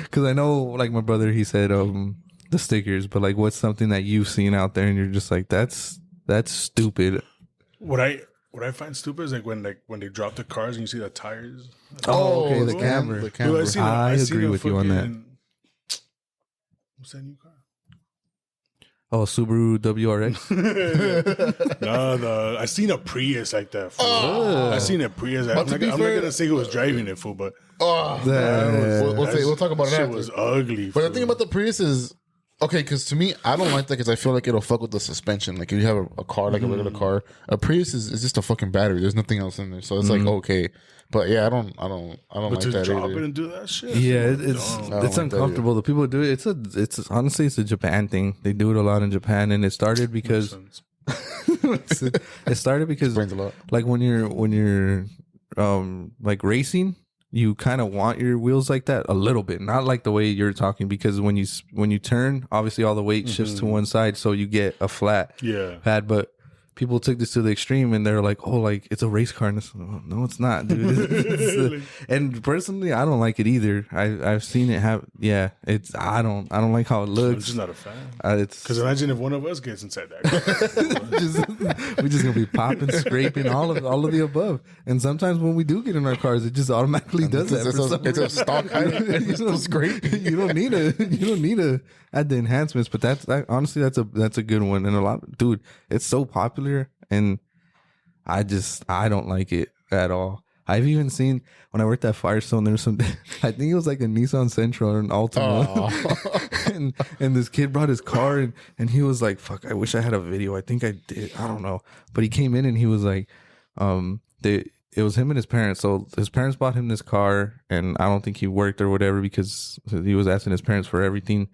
A: because I know, like my brother, he said the stickers, but like, what's something that you've seen out there and you're just like, that's stupid?
B: What I find stupid is like when they drop the cars and you see the tires.
A: Okay, the camera.
B: Dude,
A: I agree with you on that.
B: What's that new car?
A: Oh, Subaru WRX.
B: No, I seen a Prius like that. I seen a Prius. I'm not gonna say who was driving it, fool, but
C: we'll talk about it
B: shit
C: after.
B: was ugly.
C: But the thing about the Prius is, okay, because to me, I don't like that because I feel like it'll fuck with the suspension. Like if you have a car, like a regular car, a Prius is just a fucking battery. There's nothing else in there, so it's like okay. But yeah, I don't
B: but
C: like
B: to
C: that
B: drop
C: either.
B: it and do that shit.
A: Yeah, it's uncomfortable. The people do it. It's honestly, it's a Japan thing. They do it a lot in Japan, and it started because Explains a lot. Like when you're like racing, you kind of want your wheels like that a little bit, not like the way you're talking, because when you turn, obviously all the weight shifts to one side, so you get a flat pad. But people took this to the extreme, and they're like, "Oh, like it's a race car." And no, it's not, dude. And personally, I don't like it either. I've seen it have. Yeah, I don't like how it looks.
B: I'm just not a fan.
A: It's
B: because imagine if one of us gets inside that car.
A: we're just gonna be popping, scraping, all of the above. And sometimes when we do get in our cars, it just automatically does that.
C: It's a stock item. You don't scrape.
A: You don't need to add the enhancements. But honestly, that's a good one. And a lot, dude, it's so popular. And I don't like it at all. I've even seen when I worked at Firestone, there was some, I think it was like a Nissan Sentra or an Altima. and this kid brought his car and he was like, fuck, I wish I had a video. I think I did. I don't know. But he came in and he was like, it was him and his parents. So his parents bought him this car, and I don't think he worked or whatever because he was asking his parents for everything.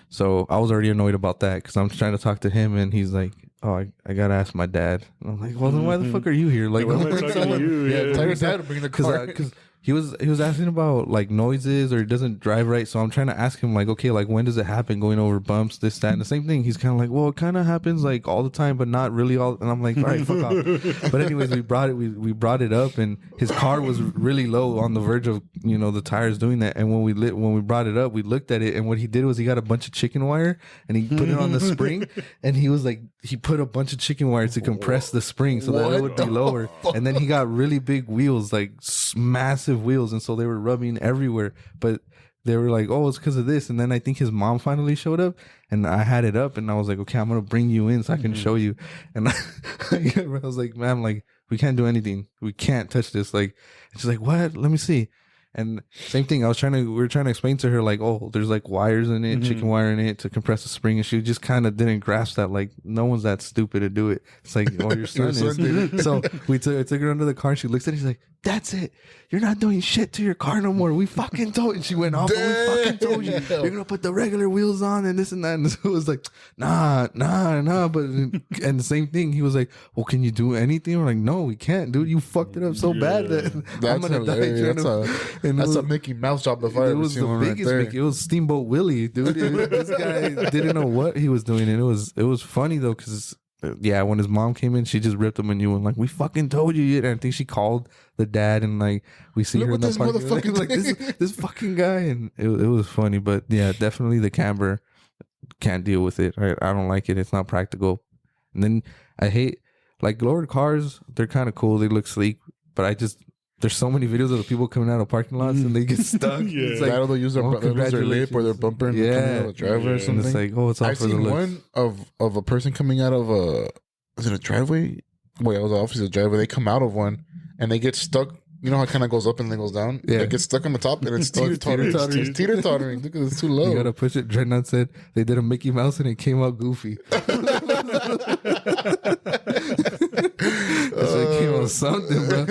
A: So I was already annoyed about that because I'm trying to talk to him, and he's like, "Oh, I gotta ask my dad." And I'm like, "Well, then why the fuck are you here?" Like,
B: Why am I talking to you? Yeah.
C: Tell your dad to bring the car.
A: Because he was asking about like noises or he doesn't drive right. So I'm trying to ask him like, okay, like when does it happen? Going over bumps, this, that, and the same thing. He's kind of like, well, it kind of happens like all the time, but not really all. And I'm like, all right, fuck off. But anyways, we brought it up, and his car was really low on the verge of the tires doing that. And when we brought it up, we looked at it, and what he did was he got a bunch of chicken wire and he put it on the spring, and he was like, he put a bunch of chicken wire to compress the spring so that it would be lower. And then he got really big wheels, like massive wheels, and so they were rubbing everywhere, but they were like, oh, it's because of this. And then I think his mom finally showed up, and I had it up, and I was like, okay, I'm gonna bring you in so I can show you. And I was like, ma'am, like, we can't do anything, we can't touch this. Like, and she's like, what? Let me see. And same thing, we were trying to explain to her, like, oh, there's like wires in it, chicken wire in it to compress the spring, and she just kind of didn't grasp that. Like, no one's that stupid to do it. It's like, oh, your son is. So I took her under the car, and she looks at it, she's like, that's it, you're not doing shit to your car no more, we fucking told you. And she went off, and we fucking told you, you're gonna put the regular wheels on and this and that. And so it was like, nah, but and the same thing, he was like, well, can you do anything? We're like, no, we can't, dude, you fucked it up so bad that I'm gonna die.
C: That's a Mickey Mouse job if I ever seen one right there.
A: It was Steamboat Willie, dude. This guy didn't know what he was doing, and it was funny though, because when his mom came in, she just ripped him a new one. Like, we fucking told you. And I think she called the dad, and like we see her in the parking lot, like this fucking guy, and it was funny. But yeah, definitely the camber can't deal with it. Right? I don't like it. It's not practical. And then I hate like lowered cars. They're kind of cool. They look sleek, but there's so many videos of the people coming out of parking lots and they get stuck. It's like,
C: they'll use their lip or their bumper and coming out of a driveway or something.
A: And it's like, oh, it's all for the looks.
C: I've seen one of a person coming out of is it a driveway? Wait, it was obviously a driveway. They come out of one and they get stuck. You know how it kind of goes up and then goes down?
A: Yeah.
C: They get stuck on the top and it's teeter-tottering. It's teeter-tottering. Look, it's too low.
A: You gotta push it. Dreadnought said they did a Mickey Mouse and it came out goofy. So it came out something, bro.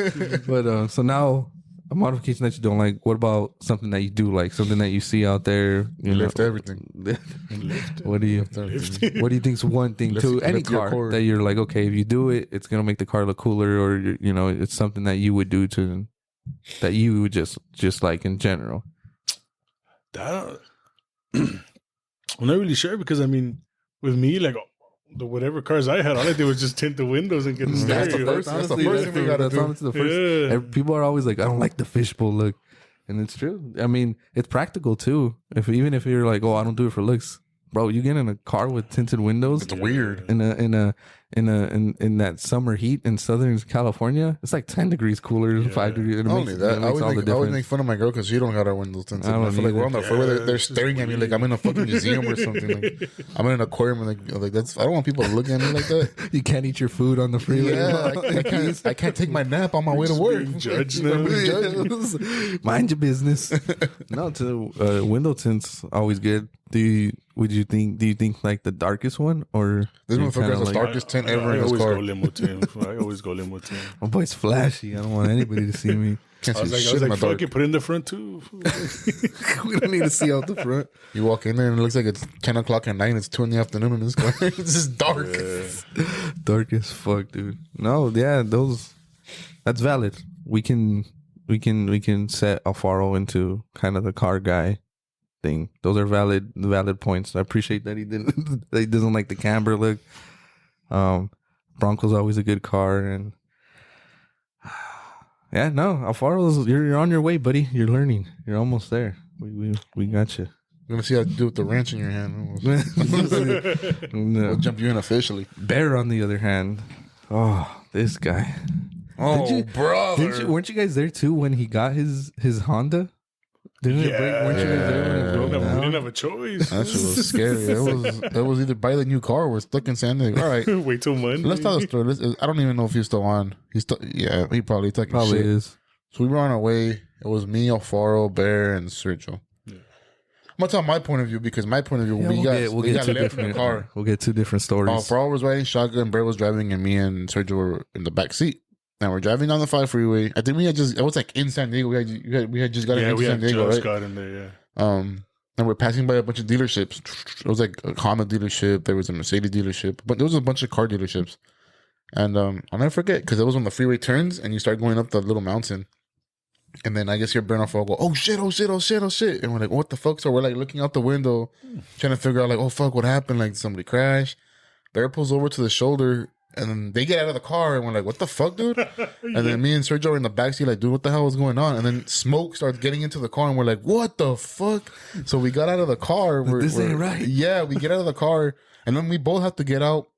A: But so now a modification that you don't like. What about something that you do like? Something that you see out there?
C: You lift everything.
A: What do you think is one thing to any car that you're like, okay, if you do it, it's gonna make the car look cooler, or it's something that you would do that you would just like in general?
B: I'm not really sure, because I mean, with me, like the whatever cars I had, all I did was just tint the windows and get the stereo.
C: That's the first thing we gotta do.
A: And people are always like, I don't like the fishbowl look, and it's true. I mean, it's practical too. Even if you're like, oh, I don't do it for looks, bro, you get in a car with tinted windows.
C: It's weird.
A: In that summer heat in Southern California, it's like 10 degrees cooler, 5 degrees.
C: Only that. I would make fun of my girl because she don't got her windows tinted. I feel like we're on the floor. They're staring at me like I'm in a fucking museum or something. Like I'm in an aquarium. And like that's. I don't want people to look at me like that.
A: You can't eat your food on the freeway.
C: Yeah, I can't take my nap on my way to work.
B: Judge them.
A: Mind your business. No, to window tints always good. Do you think like the darkest one, or
C: this motherfucker has the darkest tint ever in his car?
B: I always go limo tint.
A: My boy's flashy. I don't want anybody to see me.
B: I was like, fuck it, put it in the front too.
A: We don't need to see out the front.
C: You walk in there and it looks like it's 10 o'clock at night and it's 2 in the afternoon in this car. It's just dark.
A: Dark as fuck, dude. No, yeah, that's valid. We can set Alfaro into kind of the car guy thing. Those are valid points. I appreciate that he doesn't like the camber look. Bronco's always a good car, and yeah, no, Alfaro's, you're on your way, buddy. You're learning. You're almost there. We got you.
C: We're gonna see how to do with the wrench in your hand.
A: No.
C: We'll jump you in officially.
A: Bear, on the other hand, oh, this guy.
C: Oh, brother!
A: Weren't you guys there too when he got his Honda? Didn't it break? Weren't you guys there when it broke down?
B: We didn't have a choice.
C: That shit was scary. That was either buy the new car or we're stuck in San Diego. All right,
B: wait till Monday.
C: Let's tell the story. I don't even know if he's still on. He's still, yeah, he probably taking shit.
A: Is.
C: So we were on our way. It was me, Alfaro, Bear, and Sergio. Yeah. I'm gonna tell my point of view, because my point of view, we got left in the car.
A: We'll get two different stories.
C: Alfaro was riding shotgun, Bear was driving, and me and Sergio were in the back seat. And we're driving down the 5 freeway. I think it was like in San Diego. We had just got into San Diego, right?
B: Got in there, yeah.
C: And we're passing by a bunch of dealerships. It was like a Honda dealership. There was a Mercedes dealership, but there was a bunch of car dealerships. And I'll never forget because it was when the freeway turns and you start going up the little mountain. And then I guess your burn off will go, oh shit, oh shit, oh shit, oh shit. And we're like, what the fuck? So we're like looking out the window, trying to figure out like, oh fuck, what happened? Like somebody crashed. Bear pulls over to the shoulder. And then they get out of the car and we're like, what the fuck, dude? And then me and Sergio are in the backseat like, dude, what the hell is going on? And then smoke starts getting into the car and we're like, what the fuck? So we got out of the car.
A: This ain't right.
C: Yeah, we get out of the car and then we both have to get out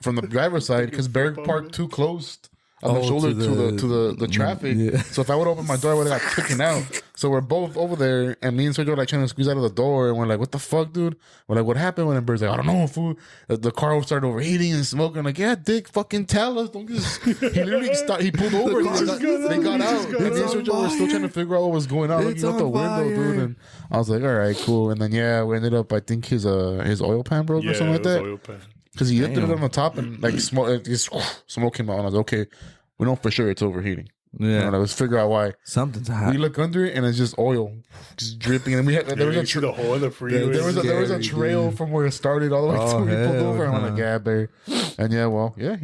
C: from the driver's side because Bear parked too close on the shoulder to the traffic. Yeah. So if I would open my door, I would have got taken out. So we're both over there, and me and Sergio are like trying to squeeze out of the door, and we're like, "What the fuck, dude?" We're like, "What happened?" When Bird's like, "I don't know, fool." The car started overheating and smoking. I'm like, "Yeah, dick, fucking tell us." Don't just. He literally stopped. He pulled over. They got out. And me and Sergio were still trying to figure out what was going on, looking out the window, dude. And I was like, "All right, cool." And then we ended up. I think his oil pan broke or something like that. Oil pan. Because he lifted it on the top and like smoke came out. And I was like, okay. We know for sure it's overheating. Yeah, let's figure out why.
A: Something's hot.
C: We look under it and it's just oil, just dripping. And we had there was
B: the hole in the freeway.
C: There was a trail from where it started all the way to where he pulled over. And I'm like, yeah, Bear. And he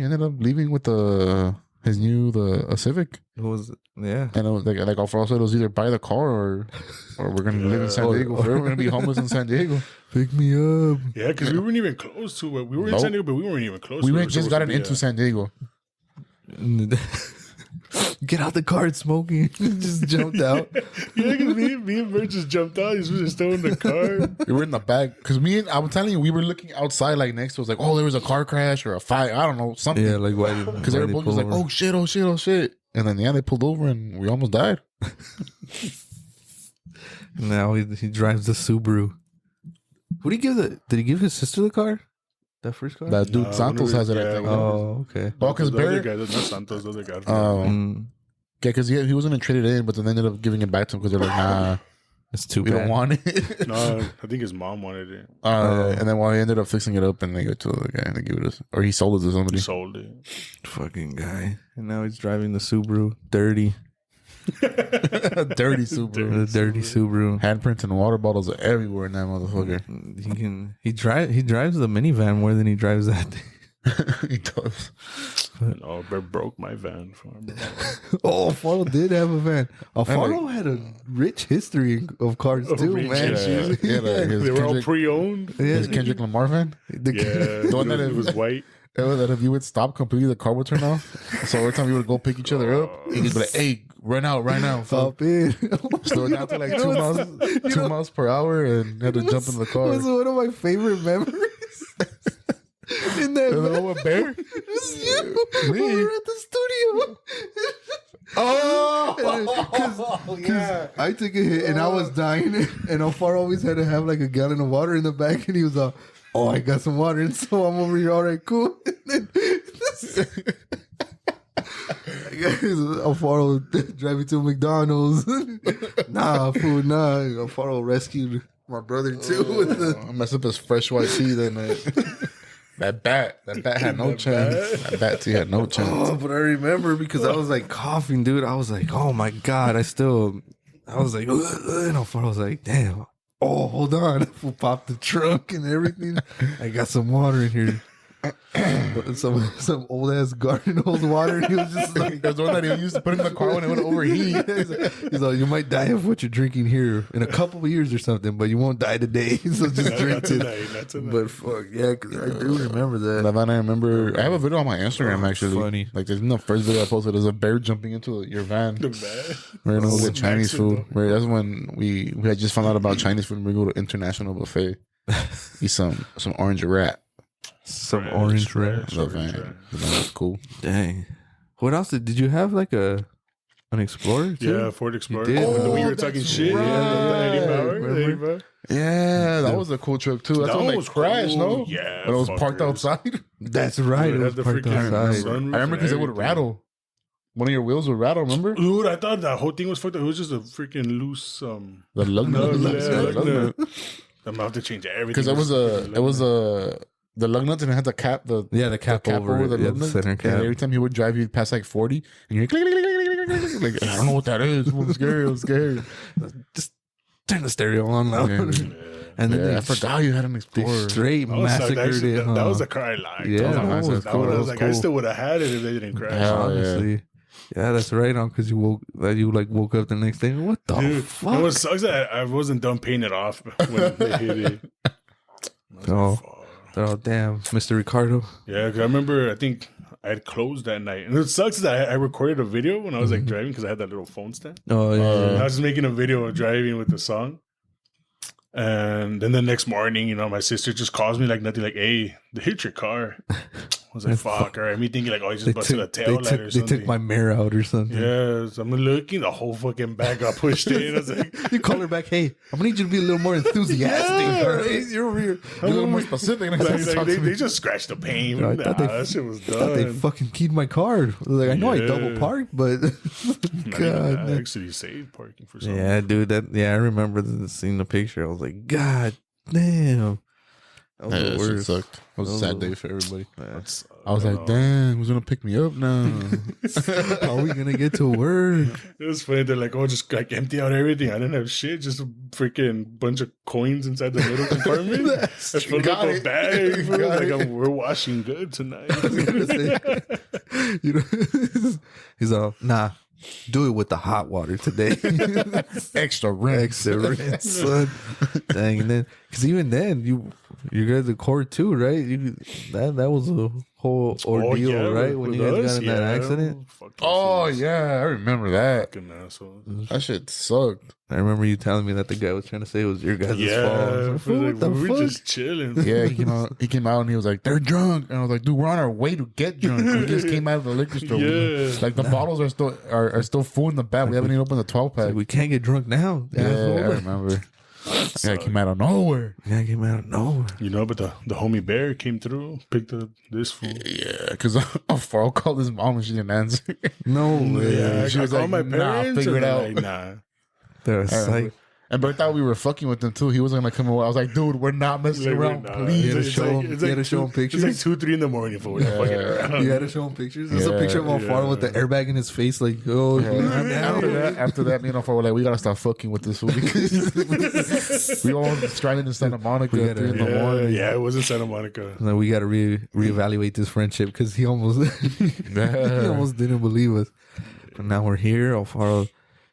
C: ended up leaving with a Civic.
A: It was and
C: it was like Alfaro said, it was either buy the car or we're gonna live in San Diego forever. We're gonna be homeless in San Diego.
A: Pick me up.
B: Yeah, because we weren't even close to it. We were in San Diego, but we weren't even close.
C: We just gotten into San Diego.
A: Get out the car, it's smoking. Just jumped out.
B: Yeah, me and Bert just jumped out. He was just still in the car.
C: We were in the back because I'm telling you, we were looking outside like next to us, like, oh, there was a car crash or a fight. I don't know, something.
A: Yeah, like why?
C: Because everybody was like, oh shit, oh shit, oh shit. And then they pulled over and we almost died.
A: Now he drives the Subaru. What did he give Did he give his sister the car? That first car?
C: That dude Santos has it, I think.
A: Oh, okay.
C: Oh, because
B: Bear... Not Santos, the other guy.
C: Yeah, because he wasn't going to trade it in, but then they ended up giving it back to him because they're like, nah,
A: it's too bad.
C: We don't want it.
B: No, I think his mom wanted it.
C: And then he ended up fixing it up and they got to the guy and they gave it us. Or he sold it to somebody.
B: He sold it.
A: Fucking guy. And now he's driving the Subaru. Dirty.
C: Dirty Subaru.
A: The dirty Subaru.
C: Handprints and water bottles are everywhere in that motherfucker.
A: He drives the minivan more than he drives that thing.
C: He does.
B: No, Bear broke my van for him.
A: Alfaro did have a van. Alfaro had a rich history of cars too, man.
B: They were all pre-owned.
C: His Kendrick Lamar van.
B: The one that was white.
C: That if you would stop completely, the car would turn off. So every time we would go pick each other up, he'd be like, "Hey, run out right now!"
A: Stop it.
C: Slow it down to like 2 miles per hour, and had to jump in the car.
A: It was one of my favorite memories. In that
C: with Bear,
A: we were at the studio. Because I took a hit and I was dying, and Alfaro always had to have like a gallon of water in the back, and he was like, "Oh, I got some water," and so I'm over here. All right, cool. Alfaro driving to McDonald's. Nah, food, nah. Alfaro rescued my brother too.
C: I messed up his fresh white tea that night. That bat had no chance. That bat tea had no chance.
A: Oh, but I remember because I was like coughing, dude. I was like, oh my God. I was like, and Alfaro was like, damn. Oh, hold on. We'll pop the trunk and everything. I got some water in here. Some old ass garden hose water. He was just like,
C: there's one that he used to put in the car when it would overheat.
A: He's like, you might die of what you're drinking here in a couple of years or something, but you won't die today. So just drink it. But fuck yeah, because I do remember that.
C: I remember. I have a video on my Instagram actually.
A: Funny.
C: Like there's the first video I posted. There's a bear jumping into your van.
B: The van.
C: We're gonna go get Chinese food. That's when we had just found out about Chinese food. We go to International Buffet. Eat some orange wrap.
A: Some orange wrap.
C: That was cool.
A: Dang. What else did you have? Like an Explorer too?
B: Yeah, Ford Explorer. When we were talking shit.
C: Right. Yeah, that was a cool trip too. That's when they crashed, no?
B: Yeah.
C: When it was parked outside.
A: That's right. It was parked outside.
C: I remember because it would rattle. One of your wheels would rattle, remember?
B: Dude, I thought that whole thing was fucked up. It was just a freaking loose
C: the lug nut.
B: I'm gonna have to change everything.
C: Because it was a lug nuts and it had the cap. The
A: cap over
C: the
A: it. Yeah,
C: lug
A: the
C: nuts.
A: center
C: And
A: cap.
C: every time he would drive, you'd pass like 40, and you're like, like, I don't know what that is. I'm scared.
A: Just turn the stereo on loud.
C: Yeah.
A: And then
C: I forgot you had an
A: they
C: Explorer.
A: straight massacred it.
B: That was a car I liked.
A: Yeah,
B: that was
C: cool.
B: I was
C: That
B: like,
C: was
B: I
C: cool.
B: still would have had it if they didn't crash.
C: Hell
A: honestly. Yeah, that's right on because you woke up the next day. What the
B: Dude,
A: fuck?
B: What sucks that I wasn't done paying it off when they hit it.
A: Oh, damn, Mr. Ricardo.
B: Yeah, 'cause I remember. I think I had closed that night, and it sucks that I recorded a video when I was like driving because I had that little phone stand.
A: Oh yeah.
B: And I was just making a video of driving with the song. And then the next morning, my sister just calls me like nothing, like, "Hey, they hit your car." I was like, "Fuck!" All right, me thinking like, "Oh, he just busted a tail light or something."
A: They took my mirror out or something.
B: Yeah, so I'm looking, the whole fucking bag got pushed in. I was like,
A: You call her back. Hey, I'm gonna need you to be a little more enthusiastic.
B: Yeah.
A: All right? You're over here.
C: You're a little more specific.
B: they just scratched the paint.
A: I
B: Nah,
A: thought they-
B: that shit was
A: I thought they
B: done.
A: fucking keyed my car. Like I know I
B: Yeah.
A: double parked, but
B: Not even
A: God,
B: that.
A: man.
B: Actually saved parking for something.
A: Yeah, dude. I remember seeing the picture. I was like, God damn. That was the
C: That shit
A: worst.
C: sucked. It was a
A: Oh.
C: sad day for everybody.
A: Yeah.
C: I was like, damn, who's gonna pick me up now?
A: How are we gonna get to work?
B: It was funny. They're like, "Oh, just like empty out everything." I didn't have shit. Just a freaking bunch of coins inside the middle compartment. I filled up
C: Got
B: a
C: it.
B: bag. Fool.
C: Got
B: Like,
C: it.
B: we're washing good tonight.
A: You know, he's all, nah, do it with the hot water today.
C: Extra rinse.
A: Extra rinse, son. Dang, and then because even then you got the cord too, right? That was a whole ordeal,
B: yeah,
A: right? When
B: with
A: you guys
B: us,
A: got in that accident.
B: Fucking
C: Oh
B: assholes.
C: yeah, I remember that.
B: Fucking assholes.
C: That shit sucked.
A: I remember you telling me that the guy was trying to say it was your guys' fault. I
B: Yeah,
A: was like, "Fool, what the
B: we were
A: fuck?"
B: just chilling.
C: Yeah, he came out and he was like, "They're drunk," and I was like, "Dude, we're on our way to get drunk. We just came out of the liquor store.
B: Yeah.
C: Like the bottles are still full in the back. We haven't even opened the 12
A: Like,
C: pack."
A: we can't get drunk now.
C: Yeah, I remember. That guy came out of nowhere.
A: Yeah, came out of nowhere.
B: But the homie Bear came through, picked up this fool.
C: Yeah, because Alfaro called his mom and she didn't answer.
A: No way.
B: Yeah,
C: she was
B: I called
C: like,
B: my
C: "Nah,
B: parents.
C: figure it
B: and
C: out."
B: they're like, nah.
A: They're
C: I remember.
A: psych.
C: And Bert thought we were fucking with him too. He wasn't gonna come away. I was like, "Dude, we're not messing
B: Like,
C: around,
B: nah.
C: please."
A: You had to
B: It's
A: show
B: like-
A: him-
B: it's
A: you
B: like
A: had to show him
B: two-
A: pictures?
B: It's like 2-3 in the morning for
C: Yeah.
B: fucking around.
A: You had to show him pictures. There's a
C: Yeah,
A: picture of Alfaro with the airbag in his face, like, oh,
C: After that, me and Alfaro were like, "We gotta stop fucking with this fool because we all stranded in Santa Monica
A: We
C: at
A: gotta-
C: 3 in the morning."
B: Yeah, it was in Santa Monica.
A: Then we got to reevaluate this friendship because he almost he almost didn't believe us. But now we're here. Alfaro,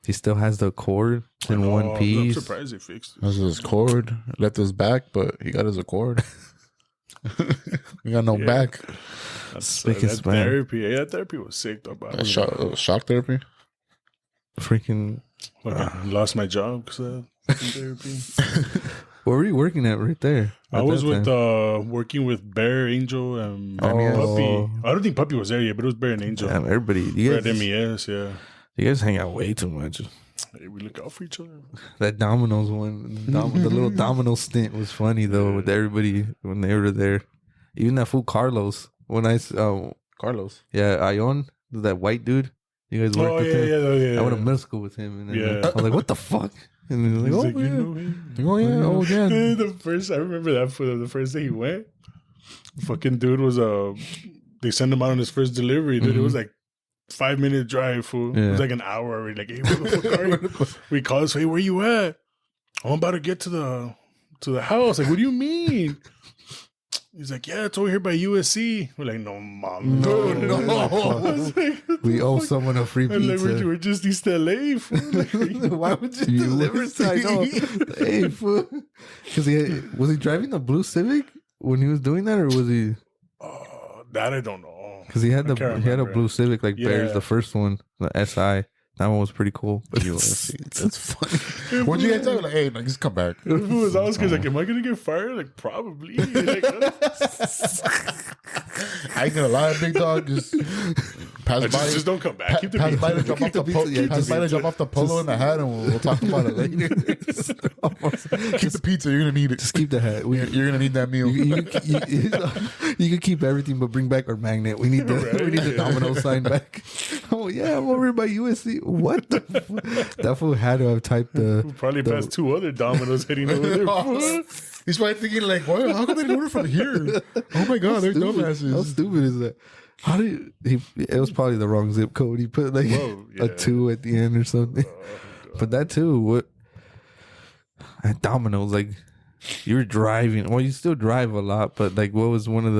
A: he still has the cord in one
B: I'm
A: piece.
B: surprised they fixed it.
C: This is his cord. Left his back, but he got his accord. We got no
B: Yeah.
C: back.
B: That's,
A: Spick and
B: that
A: span.
B: therapy. Yeah, that therapy was sick, though. But I was
C: Shock therapy.
A: Freaking,
B: fucking lost my job because of therapy.
A: where were you working at right there?
B: I
A: at
B: was
A: that
B: with
A: time?
B: Bear, Angel, Angel, and
A: Oh.
B: Puppy. I don't think Puppy was there yet, but it was Bear and Angel.
A: Damn, everybody.
B: We're at MES, yeah.
A: You guys hang out way too much.
B: Hey, we look out for each other.
A: That Domino's one, the little Domino stint was funny though with everybody when they were there. Even that fool Carlos. When
C: Carlos.
A: yeah, Ion, that white dude. You guys worked
B: Oh,
A: with
B: yeah,
A: him.
B: yeah.
A: I went to middle school with him, and then
B: Yeah.
A: I was like, "What the fuck?" And he was like,
B: He's
A: "Oh,
B: like,
A: yeah.
B: you know him?
C: Oh yeah. Oh yeah.
B: I remember that for the first day he went. Fucking dude was they sent him out on his first delivery. Dude, it was like 5-minute drive. Fool. It
A: Yeah.
B: was like an hour already. Like, hey, where the fuck are you? We called. So, hey, where you at? I'm about to get to the house. Like, what do you mean? He's like, yeah, it's over here by USC. We're like, no, mom, no. I was like, what
A: We
B: the
A: owe
B: fuck?
A: someone a free
B: I'm like,
A: pizza."
B: we're just East LA. Fool. Like,
A: Why would you deliver? I know. Hey, fool. Because was he driving the blue Civic when he was doing that, or was he?
B: that I don't know.
A: Because he had
B: I can't
A: he had a
B: remember.
A: blue Civic like Bear's
B: Yeah.
A: the first one, the SI. That one was pretty cool. But
C: That's funny. What'd you guys tell? Like, hey, just come back.
B: If it was us, because like, am I gonna get fired? Like, probably. Like,
C: I ain't gonna lie, big dog. Just pass by.
B: just don't come back. Keep the
C: Pass by to
B: pizza.
C: drop off the
A: pizza, yeah,
C: pass
A: just-
C: by to drop off the polo and the hat, and we'll talk about it later. Keep the pizza. You're gonna need it.
A: just keep the hat.
C: You're gonna need that meal.
A: You can keep everything, but bring back our magnet. We need the domino sign back. Oh yeah, I'm over here by USC. What the? That fool had to have typed the.
B: Probably passed 2 other dominoes heading over there.
C: He's probably thinking like, "What? How come they didn't order from here? Oh my god, they're dumbasses."
A: How stupid is that? How do you? It was probably the wrong zip code. He put like a 2 at the end or something. But that too, what? At Domino's, like you were driving. Well, you still drive a lot, but like, what was one of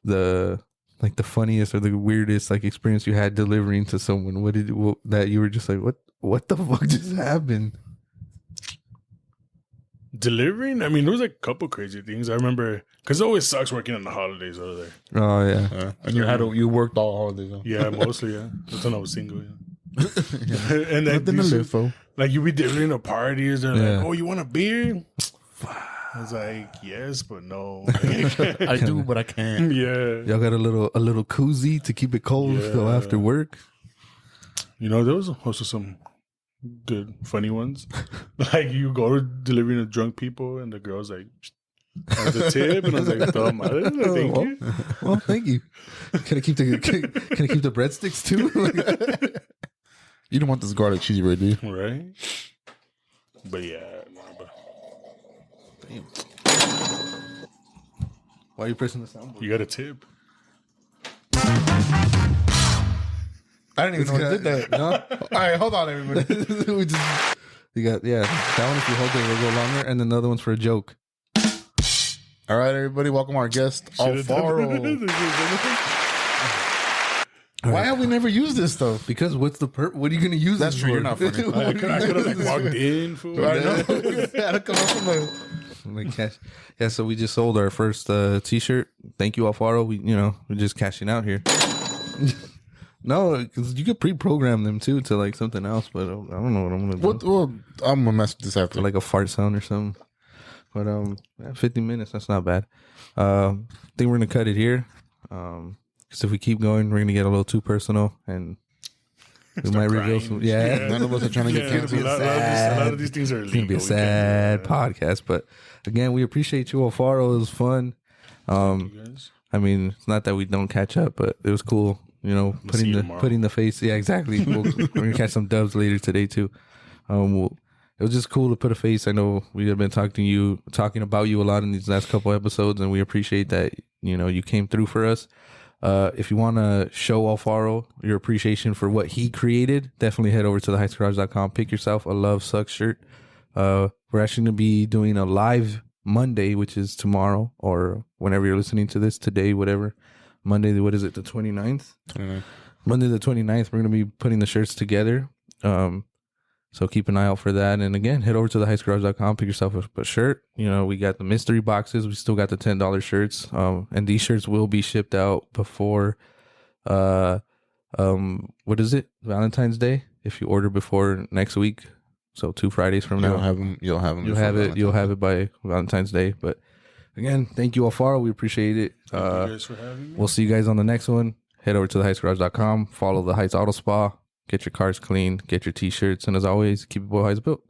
A: the like the funniest or the weirdest like experience you had delivering to someone? That you were just like, what the fuck just happened?
B: Delivering? I mean, there was like a couple crazy things. I remember, because it always sucks working on the holidays over there.
A: Oh, yeah.
C: And you worked all holidays. Huh?
B: Yeah, mostly, yeah. That's when I was single, yeah. And like,
C: Nothing to live for.
B: Like, you be delivering to parties, they're like, oh, you want a beer? I was like, yes, but no.
C: I do, but I can't.
B: Yeah.
A: Y'all got a little koozie to keep it cold so after work?
B: You know, there was also some good, funny ones. Like, you go to delivering to drunk people, and the girl's like, has a tip, and I was like, thank you.
A: Well, thank you. Can I keep the breadsticks too?
C: You don't want this garlic cheesy bread, do you?
B: Right? But yeah.
A: Damn. Why are you pressing the soundboard?
B: You got a tip.
C: I didn't even know I did that.
A: No?
C: All right, hold on, everybody.
A: You got, that one if you hold it, it'll go longer, and then the other one's for a joke.
C: All right, everybody, welcome our guest, Alfaro. Why have we never used this stuff?
A: Because what are you going to use
C: That's
A: this
C: true,
A: for?
C: you're not funny.
B: I could have like walked in, fool.
C: I know. Had to come up from
A: Like cash. Yeah, so we just sold our first t-shirt. Thank you, Alfaro. We're just cashing out here. No, because you could pre-program them too to like something else, but I don't know what I'm gonna do.
C: Well, I'm gonna mess with this after.
A: Like a fart sound or something. But 50 minutes, that's not bad. I think we're gonna cut it here. Because if we keep going, we're gonna get a little too personal, and we might reveal some. Yeah,
C: none of us are trying to get canceled.
B: A lot of these things are
A: it's
B: legal.
A: gonna be a sad podcast, but again, we appreciate you, Alfaro. It was fun. I mean, it's not that we don't catch up, but it was cool. Putting the face. Yeah, exactly. We're gonna catch some dubs later today too. It was just cool to put a face. I know we have been talking about you a lot in these last couple episodes, and we appreciate that. You came through for us. If you want to show Alfaro your appreciation for what he created, definitely head over to theheightsgarage.com. Pick yourself a Love Sucks shirt. We're actually going to be doing a live Monday, which is tomorrow, or whenever you're listening to this, today, whatever. Monday, what is it, the 29th? 29th. Monday the 29th, we're going to be putting the shirts together. So keep an eye out for that. And again, head over to theheightsgarage.com, pick yourself a shirt. We got the mystery boxes. We still got the $10 shirts. And these shirts will be shipped out before, what is it? Valentine's Day. If you order before next week. So 2 Fridays from now.
C: You'll have them.
A: You'll have it by Valentine's Day. But again, thank you, Alfaro. We appreciate it.
B: Thank you guys for having me. We'll
A: see you guys on the next one. Head over to theheightsgarage.com. Follow the Heights Auto Spa. Get your cars clean. Get your t-shirts. And as always, keep your boy Heights built.